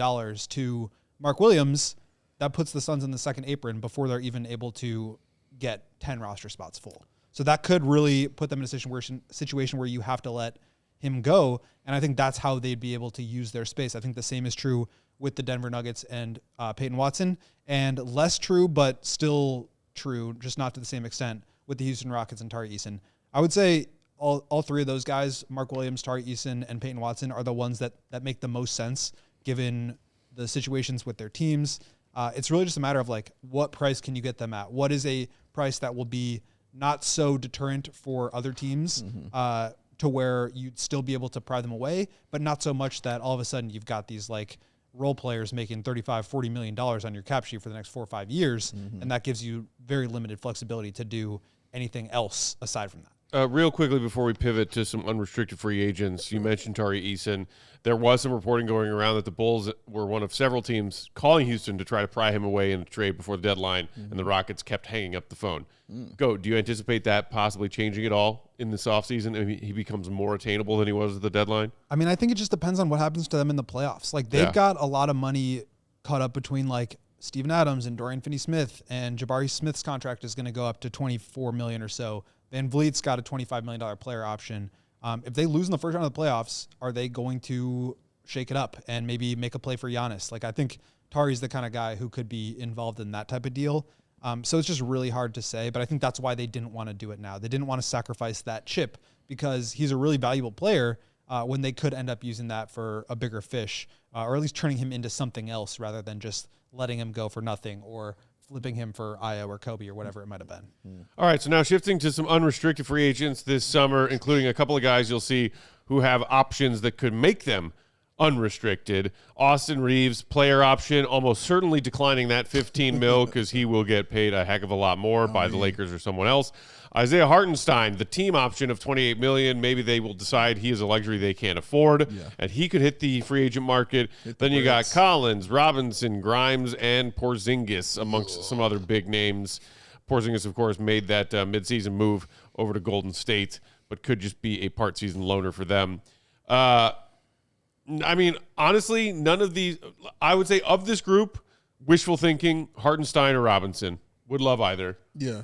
to Mark Williams, that puts the Suns in the second apron before they're even able to get 10 roster spots full. So that could really put them in a situation where you have to let him go. And I think that's how they'd be able to use their space. I think the same is true with the Denver Nuggets and Peyton Watson, and less true, but still true, just not to the same extent, with the Houston Rockets and Tari Eason. I would say all 3 of those guys, Mark Williams, Tari Eason, and Peyton Watson, are the ones that make the most sense given the situations with their teams. It's really just a matter of like, what price can you get them at? What is a price that will be not so deterrent for other teams to where you'd still be able to pry them away, but not so much that all of a sudden you've got these like role players making $35-40 million on your cap sheet for the next 4 or 5 years. And that gives you very limited flexibility to do anything else aside from that. Real quickly before we pivot to some unrestricted free agents, you mentioned Tari Eason. There was some reporting going around that the Bulls were one of several teams calling Houston to try to pry him away in a trade before the deadline, and the Rockets kept hanging up the phone. Do you anticipate that possibly changing at all in this offseason? I mean, he becomes more attainable than he was at the deadline? I mean, I think it just depends on what happens to them in the playoffs. Like, they've got a lot of money caught up between, like, Steven Adams and Dorian Finney-Smith, and Jabari Smith's contract is going to go up to $24 million or so. Van Vliet's got a $25 million player option. If they lose in the first round of the playoffs, are they going to shake it up and maybe make a play for Giannis? Like, I think Tari's the kind of guy who could be involved in that type of deal. So it's just really hard to say, but I think that's why they didn't want to do it now. They didn't want to sacrifice that chip because he's a really valuable player when they could end up using that for a bigger fish, or at least turning him into something else rather than just letting him go for nothing or flipping him for Io or Kobe or whatever it might have been. All right, so now shifting to some unrestricted free agents this summer, including a couple of guys you'll see who have options that could make them unrestricted. Austin Reeves, player option, almost certainly declining that $15 million because he will get paid a heck of a lot more by the Lakers or someone else. Isaiah Hartenstein, the team option of $28 million. Maybe they will decide he is a luxury they can't afford, and he could hit the free agent market. Then you got Collins, Robinson, Grimes, and Porzingis, amongst some other big names. Porzingis, of course, made that midseason move over to Golden State, but could just be a part-season loaner for them. I mean, honestly, none of these, I would say of this group, wishful thinking, Hartenstein or Robinson. Would love either. Yeah.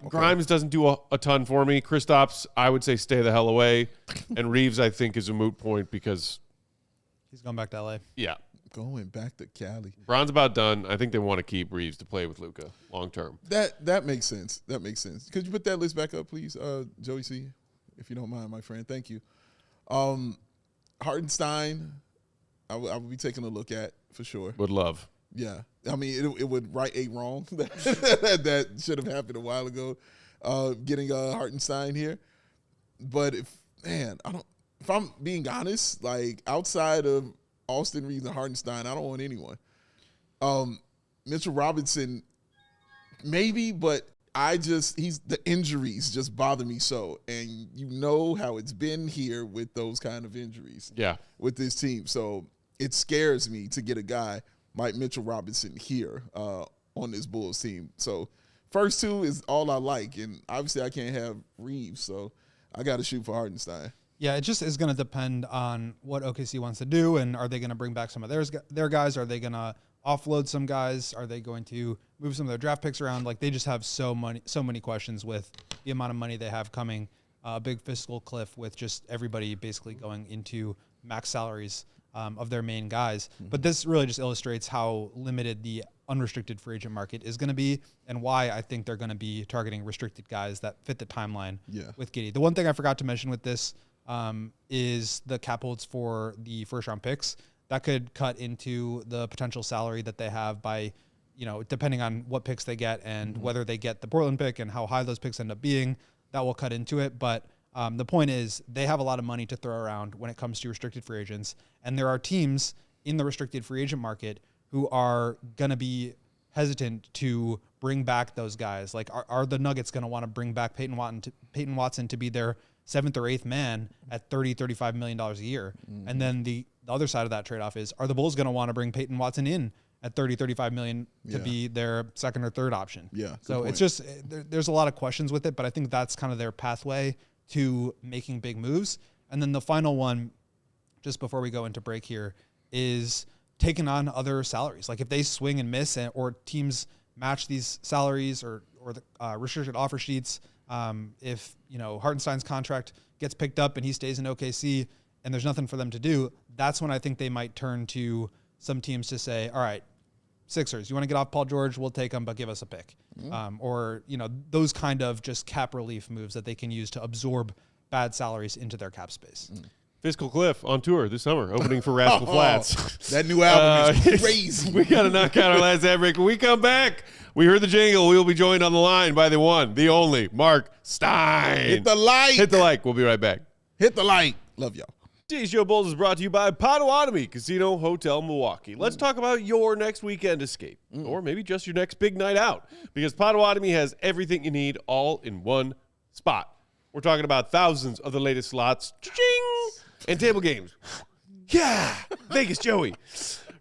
Grimes doesn't do a ton for me. Kristaps, I would say stay the hell away. And Reeves, I think, is a moot point because he's going back to LA. Yeah. Going back to Cali. Bron's about done. I think they want to keep Reeves to play with Luka long term. That makes sense. That makes sense. Could you put that list back up, please, Joey C., if you don't mind, my friend? Thank you. Hartenstein, I would be taking a look at for sure. Would love. Yeah. I mean, it would right a wrong that should have happened a while ago, getting Hartenstein here. But if I'm being honest, like outside of Austin Reeves and Hartenstein, I don't want anyone. Mitchell Robinson, maybe, but the injuries just bother me so. And you know how it's been here with those kind of injuries. Yeah. With this team. So it scares me to get a guy like Mitchell Robinson here on this Bulls team. So first two is all I like. And obviously I can't have Reeves, so I got to shoot for Hartenstein. Yeah, it just is going to depend on what OKC wants to do, and are they going to bring back some of their guys? Are they going to offload some guys? Are they going to move some of their draft picks around? Like, they just have so many questions with the amount of money they have coming. A big fiscal cliff with just everybody basically going into max salaries of their main guys. But this really just illustrates how limited the unrestricted free agent market is going to be, and why I think they're going to be targeting restricted guys that fit the timeline with Giddey. The one thing I forgot to mention with this is the cap holds for the first round picks. That could cut into the potential salary that they have by, depending on what picks they get and whether they get the Portland pick and how high those picks end up being, that will cut into it. But the point is they have a lot of money to throw around when it comes to restricted free agents. And there are teams in the restricted free agent market who are going to be hesitant to bring back those guys. Like, are the Nuggets going to want to bring back Peyton Watson to be their 7th or 8th man at $30-35 million a year? And then the other side of that trade-off is, are the Bulls going to want to bring Peyton Watson in at $30-35 million to be their 2nd or 3rd option? Yeah. So it's just, there's a lot of questions with it, but I think that's kind of their pathway to making big moves. And then the final one, just before we go into break here, is taking on other salaries. Like, if they swing and miss, or teams match these salaries or the restricted offer sheets, if Hartenstein's contract gets picked up and he stays in OKC and there's nothing for them to do, that's when I think they might turn to some teams to say, all right, Sixers, you want to get off Paul George? We'll take him, but give us a pick. Or those kind of just cap relief moves that they can use to absorb bad salaries into their cap space. Fiscal Cliff on tour this summer, opening for Rascal Flats. That new album is crazy. We got to knock out our last ad break. When we come back, we heard the jingle. We will be joined on the line by the one, the only, Marc Stein. Hit the like. Hit the like. We'll be right back. Hit the like. Love y'all. CHGO Bulls is brought to you by Potawatomi Casino Hotel Milwaukee. Let's talk about your next weekend escape, or maybe just your next big night out, because Potawatomi has everything you need all in one spot. We're talking about thousands of the latest slots, cha-ching, and table games. Yeah, Vegas Joey.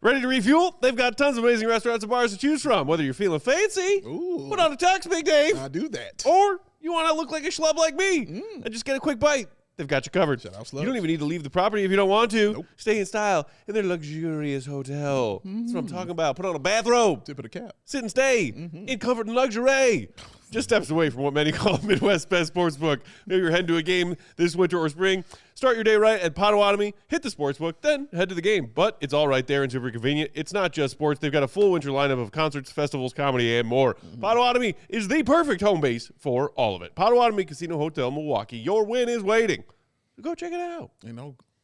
Ready to refuel? They've got tons of amazing restaurants and bars to choose from. Whether you're feeling fancy, put on a tux, Big Dave. I do that. Or you want to look like a schlub like me and just get a quick bite. They've got you covered. Shout out, you don't even need to leave the property if you don't want to. Nope. Stay in style in their luxurious hotel. That's what I'm talking about. Put on a bathrobe. Tip of the cap. Sit and stay in comfort and luxury. Just steps away from what many call Midwest's best sportsbook. Maybe you're heading to a game this winter or spring. Start your day right at Potawatomi. Hit the sportsbook, then head to the game. But it's all right there and super convenient. It's not just sports. They've got a full winter lineup of concerts, festivals, comedy, and more. Potawatomi is the perfect home base for all of it. Potawatomi Casino Hotel Milwaukee. Your win is waiting. Go check it out.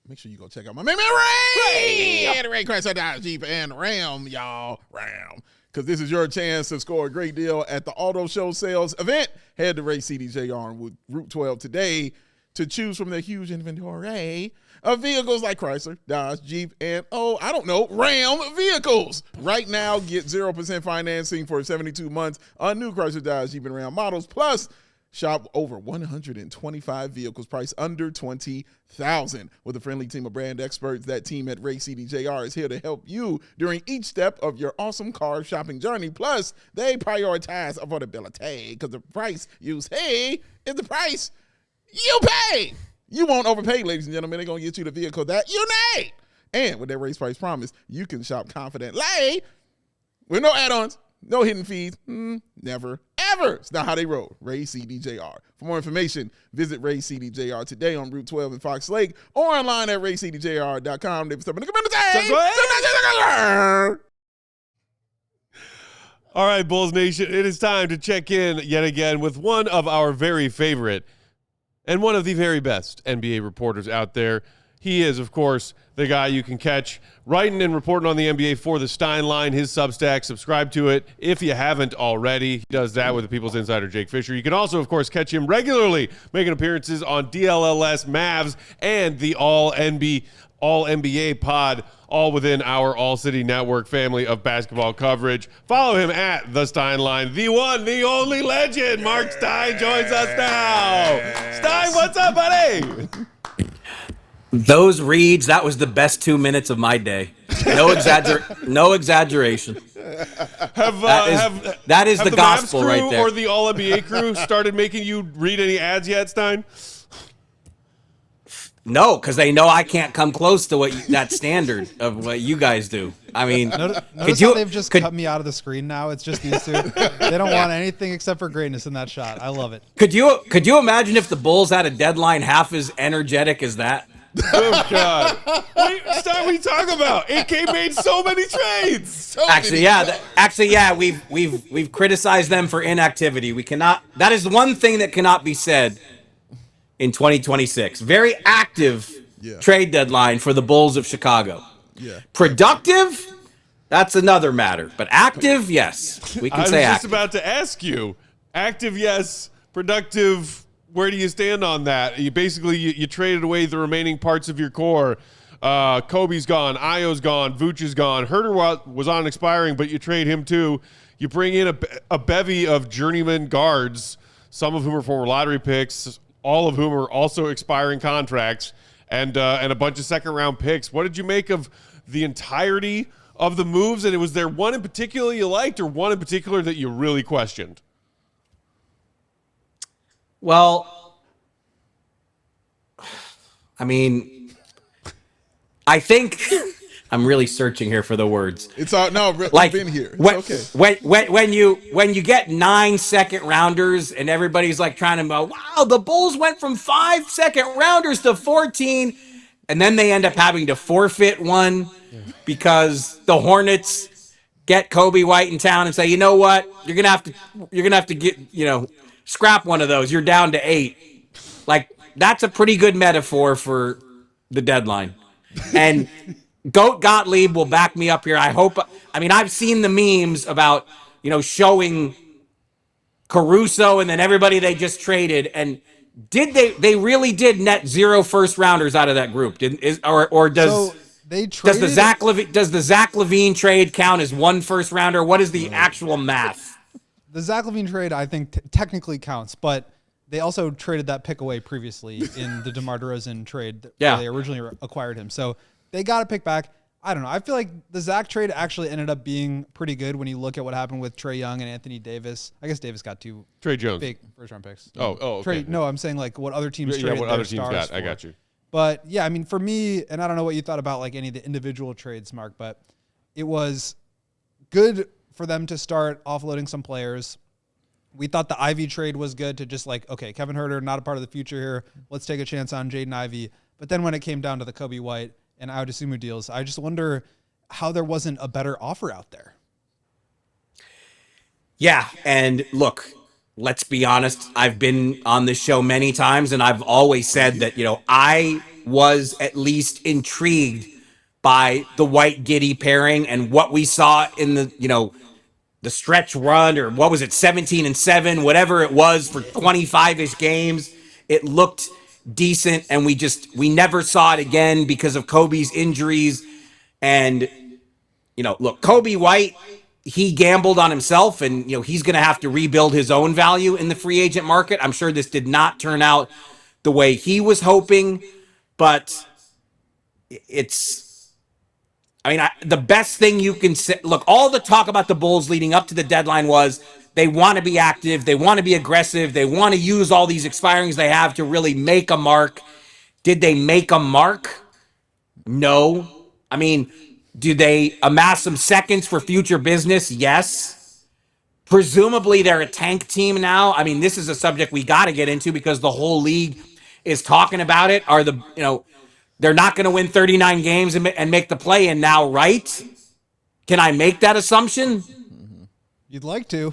Make sure you go check out my man Ray. And Ray Chrysler, Jeep, and Ram, y'all. Ram. Because this is your chance to score a great deal at the Auto Show Sales event. Head to Ray CDJR on Route 12 today to choose from their huge inventory of vehicles like Chrysler, Dodge, Jeep, and, Ram vehicles. Right now, get 0% financing for 72 months on new Chrysler, Dodge, Jeep, and Ram models. Plus, shop over 125 vehicles priced under $20,000. With a friendly team of brand experts, that team at Ray CDJR is here to help you during each step of your awesome car shopping journey. Plus, they prioritize affordability because the price you pay is the price you pay. You won't overpay, ladies and gentlemen. They're going to get you the vehicle that you need. And with their race price promise, you can shop confidently with no add-ons. No hidden fees. Never, ever. It's not how they roll. Ray CDJR. For more information, visit Ray CDJR today on Route 12 in Fox Lake or online at raycdjr.com. They've stepped in the community. All right, Bulls Nation, it is time to check in yet again with one of our very favorite and one of the very best NBA reporters out there. He is, of course, the guy you can catch writing and reporting on the NBA for the Stein Line, his Substack. Subscribe to it if you haven't already. He does that with the People's Insider, Jake Fisher. You can also, of course, catch him regularly making appearances on DLLS, Mavs, and the All-NBA pod, all within our All-City Network family of basketball coverage. Follow him at The Stein Line. The one, the only legend, Marc Stein, joins us now. Stein, what's up, buddy? Those reads, that was the best 2 minutes of my day. No exaggeration. That is the gospel Mavs crew right there. Or the All-NBA crew started making you read any ads yet, Stein? No, because they know I can't come close to that standard of what you guys do. I mean, notice how they've just cut me out of the screen now. It's just these two. They don't want anything except for greatness in that shot. I love it. Could you imagine if the Bulls had a deadline half as energetic as that? Oh God! Wait, Stein, what are you talking about? AK made so many trades. We've criticized them for inactivity. We cannot. That is one thing that cannot be said in 2026. Very active trade deadline for the Bulls of Chicago. Yeah. Productive, that's another matter. But active, yes, we can say active. I was just about to ask you. Active, yes. Productive. Where do you stand on that? You traded away the remaining parts of your core. Kobe's gone, Io's gone, Vooch is gone. Herter was on expiring, but you trade him too. You bring in a bevy of journeyman guards, some of whom are former lottery picks, all of whom are also expiring contracts, and a bunch of second-round picks. What did you make of the entirety of the moves? And was there one in particular you liked, or one in particular that you really questioned? Well, I mean, I think I'm really searching here for the words. It's all like been here. It's okay. When you get 9 second rounders and everybody's like trying to go, wow, the Bulls went from 5 second rounders to 14, and then they end up having to forfeit one because the Hornets get Kobe White in town and say, you know what, you're gonna have to get scrap one of those. You're down to 8. Like, that's a pretty good metaphor for the deadline. And Goat Gottlieb will back me up here. I've seen the memes about, showing Caruso and then everybody they just traded. And they really did net 0 first rounders out of that group? Does the Zach LaVine trade count as 1 first rounder? What is the actual math? The Zach LaVine trade, I think, technically counts, but they also traded that pick away previously in the DeMar DeRozan trade where they originally acquired him. So they got a pick back. I don't know. I feel like the Zach trade actually ended up being pretty good when you look at what happened with Trae Young and Anthony Davis. I guess Davis got 2 Trae Jones big first-round picks. Okay. No, I'm saying like what other teams traded what their other teams stars got. I got you. But yeah, I mean, for me, and I don't know what you thought about like any of the individual trades, Mark, but it was good for them to start offloading some players. We thought the Ivey trade was good to just like, okay, Kevin Huerter, not a part of the future here. Let's take a chance on Jaden Ivey. But then when it came down to the Kobe White and Audisumu deals, I just wonder how there wasn't a better offer out there. Yeah, and look, let's be honest. I've been on this show many times, and I've always said that, I was at least intrigued by the White Giddey pairing and what we saw in the, the stretch run, or what was it, 17-7, whatever it was for 25-ish games. It looked decent, and we never saw it again because of Kobe's injuries. And, look, Kobe White, he gambled on himself, and, he's going to have to rebuild his own value in the free agent market. I'm sure this did not turn out the way he was hoping, but the best thing you can say, look, all the talk about the Bulls leading up to the deadline was they want to be active, they want to be aggressive, they want to use all these expirings they have to really make a mark. Did they make a mark? No. I mean, do they amass some seconds for future business? Yes. Presumably they're a tank team now. I mean, this is a subject we got to get into because the whole league is talking about it. They're not going to win 39 games and make the play-in now, right? Can I make that assumption? You'd like to.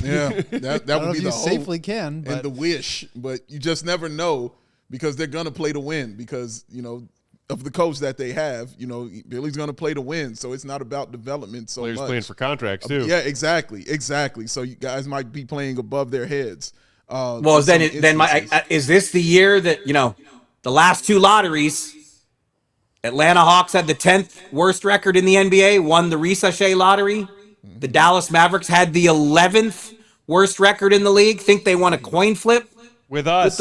Yeah. That would be the hope safely can, but and the wish, but you just never know because they're going to play to win because, of the coach that they have, Billy's going to play to win. So it's not about development so Players much. playing for contracts too. Yeah, exactly. So you guys might be playing above their heads. Is this the year that, the last 2 lotteries, Atlanta Hawks had the 10th worst record in the NBA, won the Risachet lottery. The Dallas Mavericks had the 11th worst record in the league. Think they won a coin flip with us,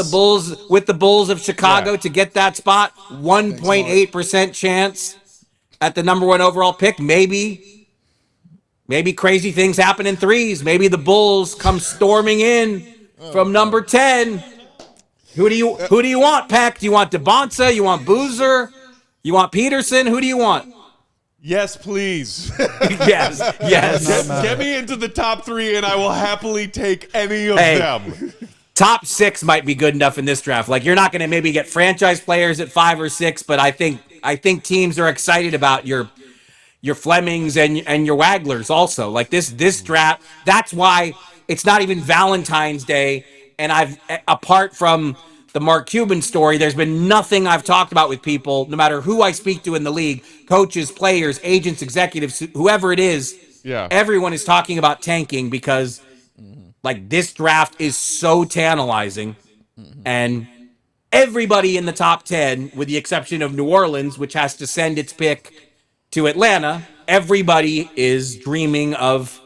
with the Bulls of Chicago to get that spot. 1.8% chance at the number 1 overall pick. Maybe crazy things happen in threes. Maybe the Bulls come storming in from number 10. Who do you want, Peck? Do you want DeBonsa? You want Boozer? You want Peterson? Who do you want? Yes, please. yes. Get me into the top 3, and I will happily take any of them. Top 6 might be good enough in this draft. Like, you're not going to maybe get franchise players at 5 or 6, but I think teams are excited about your Flemings and your Waglers also. Like this draft. That's why it's not even Valentine's Day. And apart from the Mark Cuban story, there's been nothing I've talked about with people, no matter who I speak to in the league, coaches, players, agents, executives, whoever it is. Yeah. Everyone is talking about tanking because this draft is so tantalizing. And everybody in the top 10, with the exception of New Orleans, which has to send its pick to Atlanta, everybody is dreaming of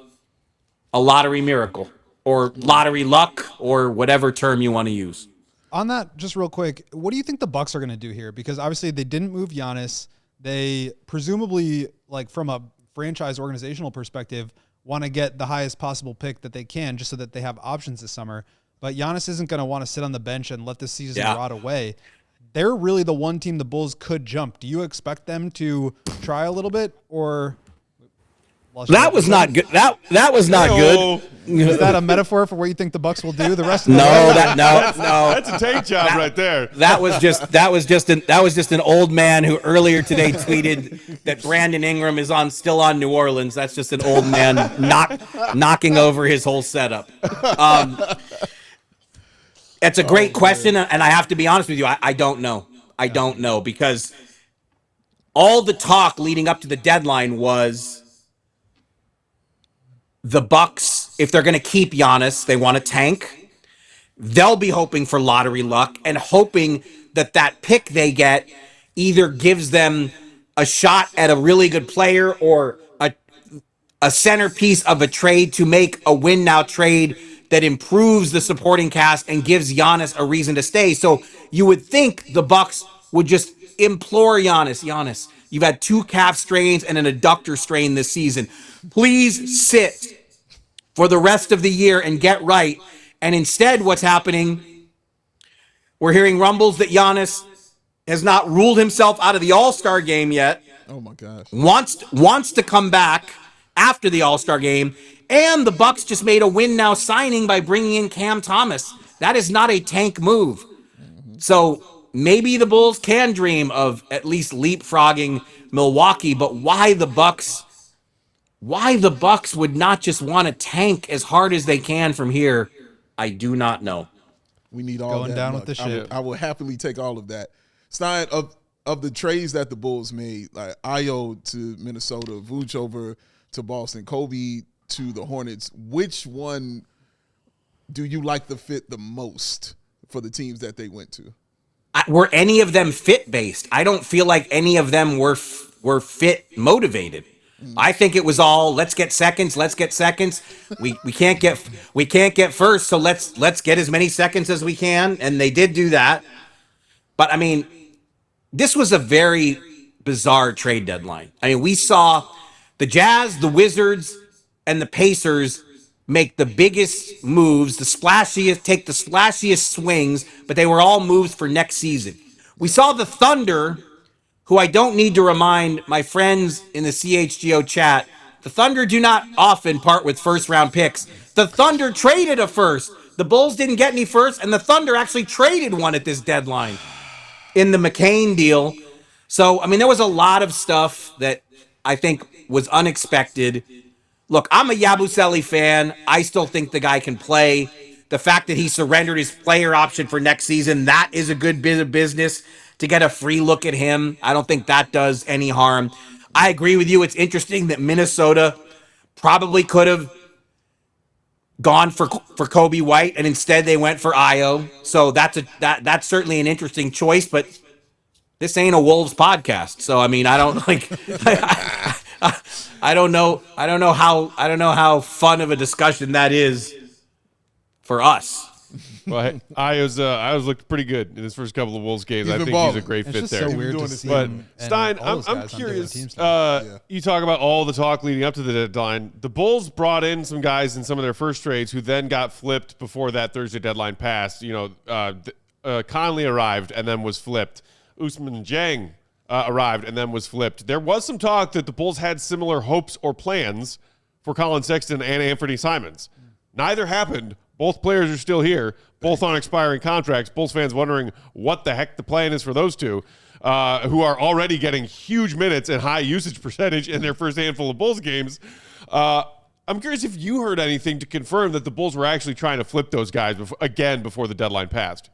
a lottery miracle. Or lottery luck, or whatever term you want to use. On that, just real quick, what do you think the Bucks are going to do here? Because obviously they didn't move Giannis. They presumably, from a franchise organizational perspective, want to get the highest possible pick that they can just so that they have options this summer. But Giannis isn't going to want to sit on the bench and let this season rot away. They're really the one team the Bulls could jump. Do you expect them to try a little bit, or... That was not good. That was not good. Is that a metaphor for what you think the Bucks will do the rest of the no. That's a tank job right there. That was just an old man who earlier today tweeted that Brandon Ingram is still on New Orleans. That's just an old man knocking over his whole setup. It's a great question, and I have to be honest with you. I don't know. I don't know, because all the talk leading up to the deadline was the Bucks, if they're going to keep Giannis, they want to tank. They'll be hoping for lottery luck and hoping that that pick they get either gives them a shot at a really good player or a centerpiece of a trade to make a win now trade that improves the supporting cast and gives Giannis a reason to stay. So you would think the Bucks would just implore Giannis, you've had 2 calf strains and an adductor strain this season. Please sit for the rest of the year and get right. And instead, what's happening, we're hearing rumbles that Giannis has not ruled himself out of the All-Star game yet. Oh my gosh. Wants to come back after the All-Star game. And the Bucks just made a win now signing by bringing in Cam Thomas. That is not a tank move. So maybe the Bulls can dream of at least leapfrogging Milwaukee, but why the Bucks would not just want to tank as hard as they can from here, I do not know. We need all Going that down luck. with the ship. I will happily take all of that. Stein, of the trades that the Bulls made, like Ayo to Minnesota, Vooch over to Boston, Kobe to the Hornets, which one do you like the fit the most for the teams that they went to? Were any of them fit based? I don't feel like any of them were fit motivated. I think it was all let's get seconds. We can't get first, so let's get as many seconds as we can, and they did do that. But I mean, this was a very bizarre trade deadline. I mean, we saw the Jazz, the Wizards, and the Pacers make the biggest moves, take the splashiest swings, but they were all moves for next season. We saw the Thunder, who I don't need to remind my friends in the CHGO chat, the Thunder do not often part with first-round picks. The Thunder traded a first. The Bulls didn't get any first, and the Thunder actually traded one at this deadline in the McCain deal. So, I mean, there was a lot of stuff that I think was unexpected. Look, I'm a Yabusele fan. I still think the guy can play. The fact that he surrendered his player option for next season, that is a good bit of business to get a free look at him. I don't think that does any harm. I agree with you. It's interesting that Minnesota probably could have gone for Kobe White, and instead they went for Ayo. So that's certainly an interesting choice, but this ain't a Wolves podcast. So I mean, I don't like I don't know how fun of a discussion that is for us. Well, Ayo's looked pretty good in his first couple of Wolves games. I think balling. he's a great It's fit just there. so weird to see But him and Stein, all those guys I'm on curious. different teams now. You talk about all the talk leading up to the deadline. The Bulls brought in some guys in some of their first trades who then got flipped before that Thursday deadline passed. You know, Conley arrived and then was flipped. Usman Jang arrived and then was flipped. There was some talk that the Bulls had similar hopes or plans for Colin Sexton and Anthony Simons. Neither happened. Both players are still here, both on expiring contracts. Bulls fans wondering what the heck the plan is for those two, who are already getting huge minutes and high usage percentage in their first handful of Bulls games. I'm curious if you heard anything to confirm that the Bulls were actually trying to flip those guys before the deadline passed.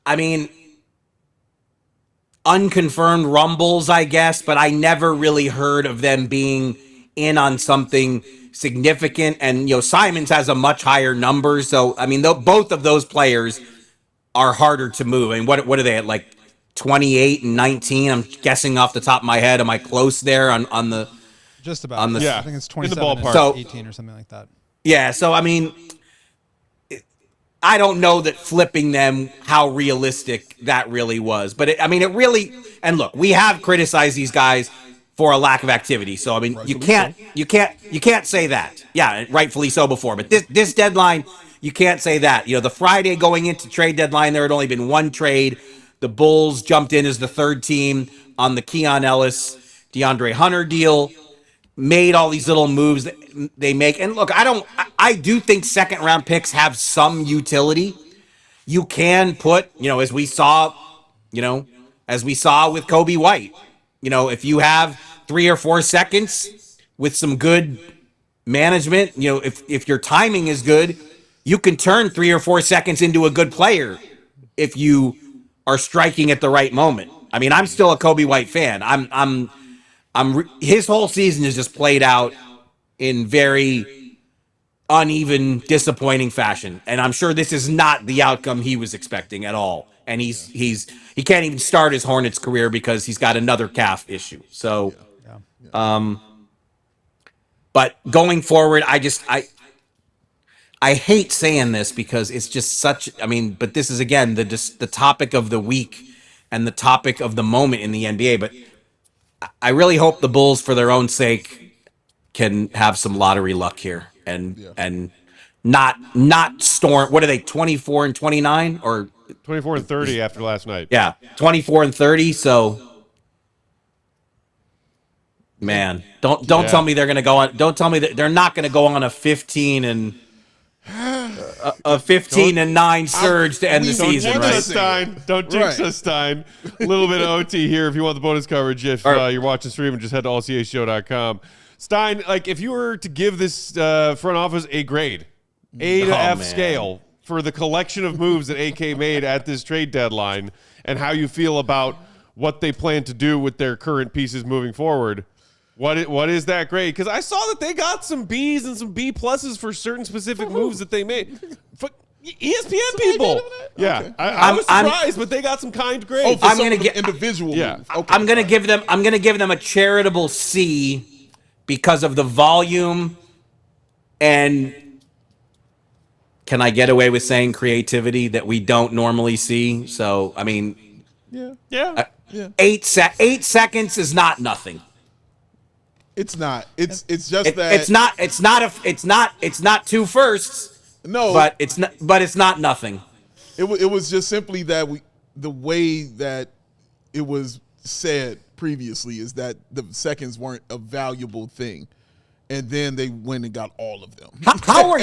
I mean, unconfirmed rumbles, I guess, but I never really heard of them being in on something significant. And, you know, Simons has a much higher number. So, I mean, both of those players are harder to move. I mean, what are they at, like 28 and 19? I'm guessing off the top of my head. Am I close there on the... Just about. On the, I think it's 27 in the ballpark. and 18 or something like that. Yeah, so, I mean, I don't know that flipping them, how realistic that really was. But, it really... And look, we have criticized these guys for a lack of activity. So, I mean, you can't say that. Yeah, rightfully so before. But this deadline, you can't say that. You know, the Friday going into trade deadline, there had only been one trade. The Bulls jumped in as the third team on the Keon Ellis, DeAndre Hunter deal, made all these little moves that they make. And look, I do think second round picks have some utility. You can put, you know, as we saw with Kobe White, you know, if you have 3 or 4 seconds with some good management, you know, if your timing is good, you can turn 3 or 4 seconds into a good player if you are striking at the right moment. I mean, I'm still a Kobe White fan. His whole season is just played out in very uneven, disappointing fashion, and I'm sure this is not the outcome he was expecting at all. And he can't even start his Hornets career because he's got another calf issue. So, but going forward, I hate saying this because it's just such. I mean, but this is again the topic of the week and the topic of the moment in the NBA. But I really hope the Bulls, for their own sake, can have some lottery luck here and not storm. What are they? 24 and 29 or 24 and 30 after last night. Yeah, 24 and 30. So. Man, don't tell me they're going to go on. Don't tell me that they're not going to go on a 15 and 9 surge to end the season, right? Stein. Don't jinx us, Stein. A little bit of OT here if you want the bonus coverage. If you're watching stream, just head to allchgo.com. Stein, like if you were to give this front office a grade, A to F scale for the collection of moves that AK made at this trade deadline and how you feel about what they plan to do with their current pieces moving forward, what is that grade? Because I saw that they got some B's and some B pluses for certain specific moves that they made. ESPN people. Yeah, okay. I was surprised, but they got some kind grades. I'm going to get individual. Yeah, okay. I'm going to give them a charitable C because of the volume and. Can I get away with saying creativity that we don't normally see? So I mean, yeah. 8 seconds is not nothing. It's not. It's just that it's not two firsts. No, but it's not nothing. It was just simply that the way that it was said previously is that the seconds weren't a valuable thing, and then they went and got all of them. How are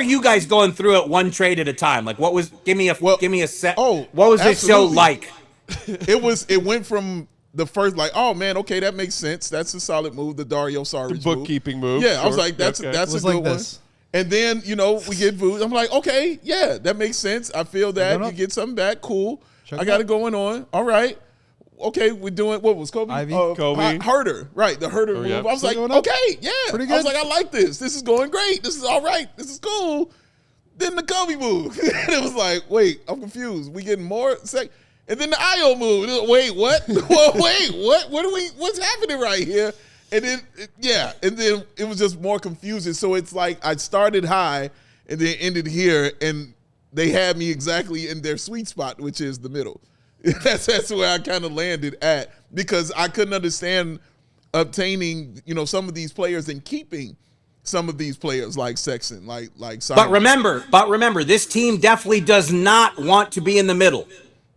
you guys going through it one trade at a time? Like what was? Give me a set. Oh, what was this show like? It went from the first, like, oh man, okay, that makes sense. That's a solid move. The Dario Saric bookkeeping move. Yeah, sure. I was like, that's a good one. And then we get booed. I'm like, okay, yeah, that makes sense. I feel that you get something back. Cool. I got it going on. All right. Okay, we're doing what was Kobe? Ivey. Kobe. Herder. Right, the Herder move. Yep. I was like, okay, yeah. Pretty good. I was like, I like this. This is going great. This is all right. This is cool. Then the Kobe move. And it was like, wait, I'm confused. We getting more and then the IO move. Wait, what? Wait, what? What's happening right here? And then, and then it was just more confusing. So it's like I started high and then ended here, and they had me exactly in their sweet spot, which is the middle. That's where I kind of landed at, because I couldn't understand obtaining, some of these players and keeping some of these players like Sexton, like Simon. But remember, this team definitely does not want to be in the middle.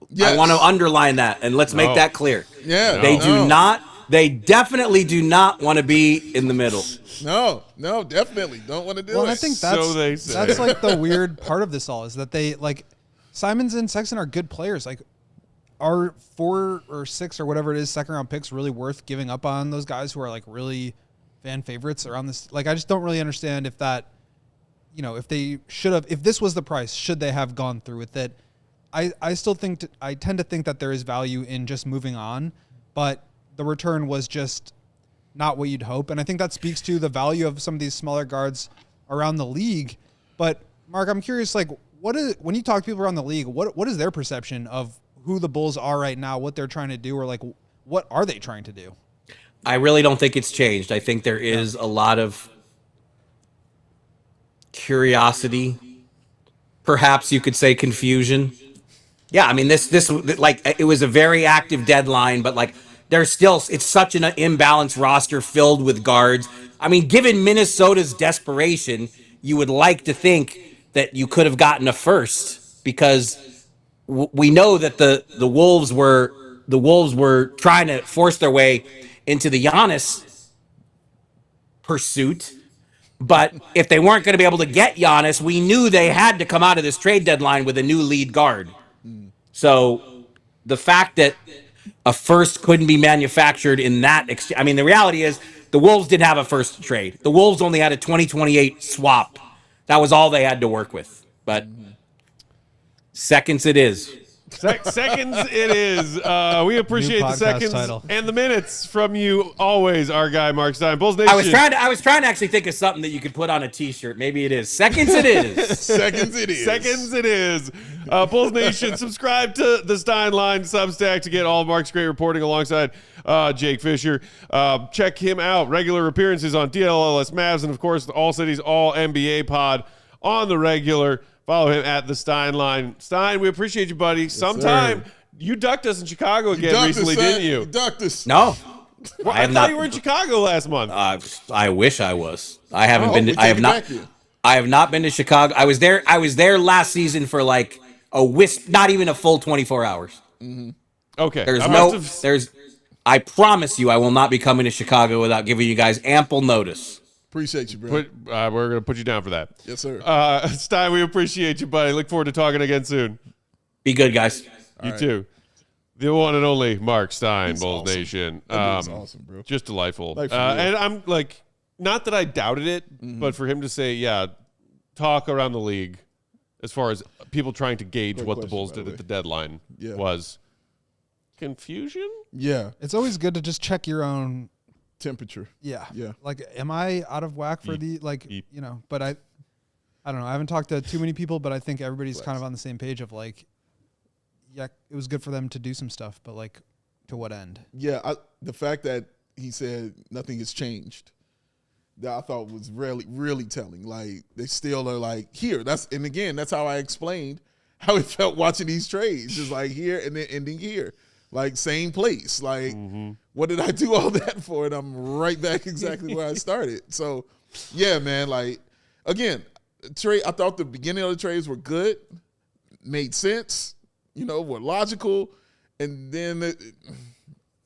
Yes. I want to underline that, and let's make that clear. Yeah, they do not. They definitely do not want to be in the middle. No, definitely don't want to do it. Well, I think that's like the weird part of this all is that they Simons and Sexton are good players. Like, are 4 or 6 or whatever it is second round picks really worth giving up on those guys who are like really fan favorites around this? Like, I just don't really understand if that, if they should have, if this was the price, should they have gone through with it? I still think I tend to think that there is value in just moving on, but the return was just not what you'd hope. And I think that speaks to the value of some of these smaller guards around the league. But Mark, I'm curious, when you talk to people around the league, what is their perception of who the Bulls are right now, what they're trying to do, or what are they trying to do? I really don't think it's changed. I think there is a lot of curiosity, perhaps you could say confusion. Yeah, I mean, this it was a very active deadline, but there's still, it's such an imbalanced roster filled with guards. I mean, given Minnesota's desperation, you would like to think that you could have gotten a first, because we know that the Wolves were trying to force their way into the Giannis pursuit. But if they weren't going to be able to get Giannis, we knew they had to come out of this trade deadline with a new lead guard. So the fact that a first couldn't be manufactured in that I mean, the reality is the Wolves didn't have a first to trade. The Wolves only had a 2028 swap. That was all they had to work with. But seconds it is. Seconds it is. We appreciate the podcast seconds title. and the minutes from you always, our guy Marc Stein. Bulls Nation. I was trying to actually think of something that you could put on a T-shirt. Maybe it is. Seconds it is. Seconds it is. Seconds it is. Bulls Nation, subscribe to the Stein Line Substack to get all of Mark's great reporting alongside Jake Fisher. Check him out. Regular appearances on DLLS Mavs and, of course, the ALLCITY's All-NBA pod on the regular. Follow him at the Stein Line. Stein, we appreciate you, buddy. Sometime you ducked us in Chicago again recently, didn't you? You ducked us. No. Well, I thought you were in Chicago last month. I wish I was. I haven't been. we I have take it not. back then. I have not been to Chicago. I was there last season for like a wisp, not even a full 24 hours. Okay. There's I promise you, I will not be coming to Chicago without giving you guys ample notice. Appreciate you, bro. We're going to put you down for that. Yes, sir. Stein, we appreciate you, buddy. Look forward to talking again soon. Be good, guys. You too. The one and only Marc Stein, He's Bulls awesome. Nation. That dude's awesome, bro. Just delightful. Like, for real. And I'm like, not that I doubted it, but for him to say, yeah, talk around the league as far as people trying to gauge Great what the question, Bulls by the did at way. the deadline was confusion. Yeah. It's always good to just check your own. Temperature. Yeah. Yeah. Like, am I out of whack for the Eep. you know? But I don't know. I haven't talked to too many people, but I think everybody's kind of on the same page of like, yeah, it was good for them to do some stuff, but like, to what end? Yeah. The fact that he said nothing has changed, that I thought was really telling. Like, they still are like, here. That's how I explained how it felt watching these trades. Just like here and then ending here. Like, same place. Like, what did I do all that for? And I'm right back exactly where I started. So, yeah, man. Like, again, trade. I thought the beginning of the trades were good, made sense, were logical. And then,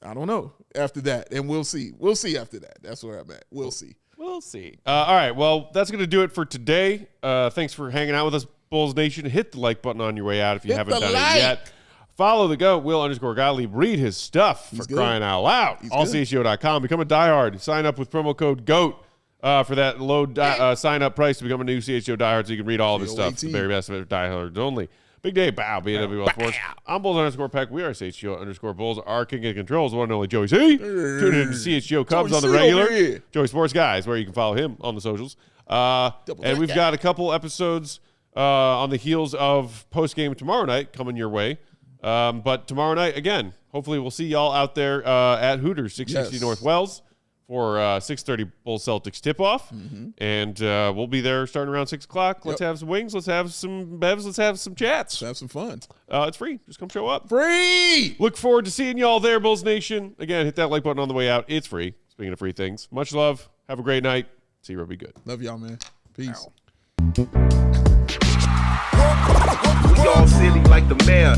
I don't know after that. And we'll see. We'll see after that. That's where I'm at. We'll see. We'll see. All right. Well, that's going to do it for today. Thanks for hanging out with us, Bulls Nation. Hit the like button on your way out if you haven't done it yet. Follow the GOAT, Will_Gottlieb. Read his stuff for crying out loud. AllCHGO.com. Become a diehard. Sign up with promo code GOAT for that low sign-up price to become a new CHGO diehard so you can read all of his stuff. The very best of it, diehards only. Big day, bow, BWL Sports. I'm Bulls_Peck. We are CHGO_Bulls. Our king of controls, one and only Joey C. Tune in to CHGO Cubs on the regular. Joey Sports Guys, where you can follow him on the socials. And we've got a couple episodes on the heels of postgame tomorrow night coming your way. But tomorrow night, again, hopefully we'll see y'all out there at Hooters, 660 North Wells for 6:30 Bulls Celtics tip-off. And we'll be there starting around 6 o'clock. Let's have some wings. Let's have some bevs. Let's have some chats. Let's have some fun. It's free. Just come show up. Free! Look forward to seeing y'all there, Bulls Nation. Again, hit that like button on the way out. It's free. Speaking of free things, much love. Have a great night. See you, be good. Love y'all, man. Peace. We all silly like the mayor.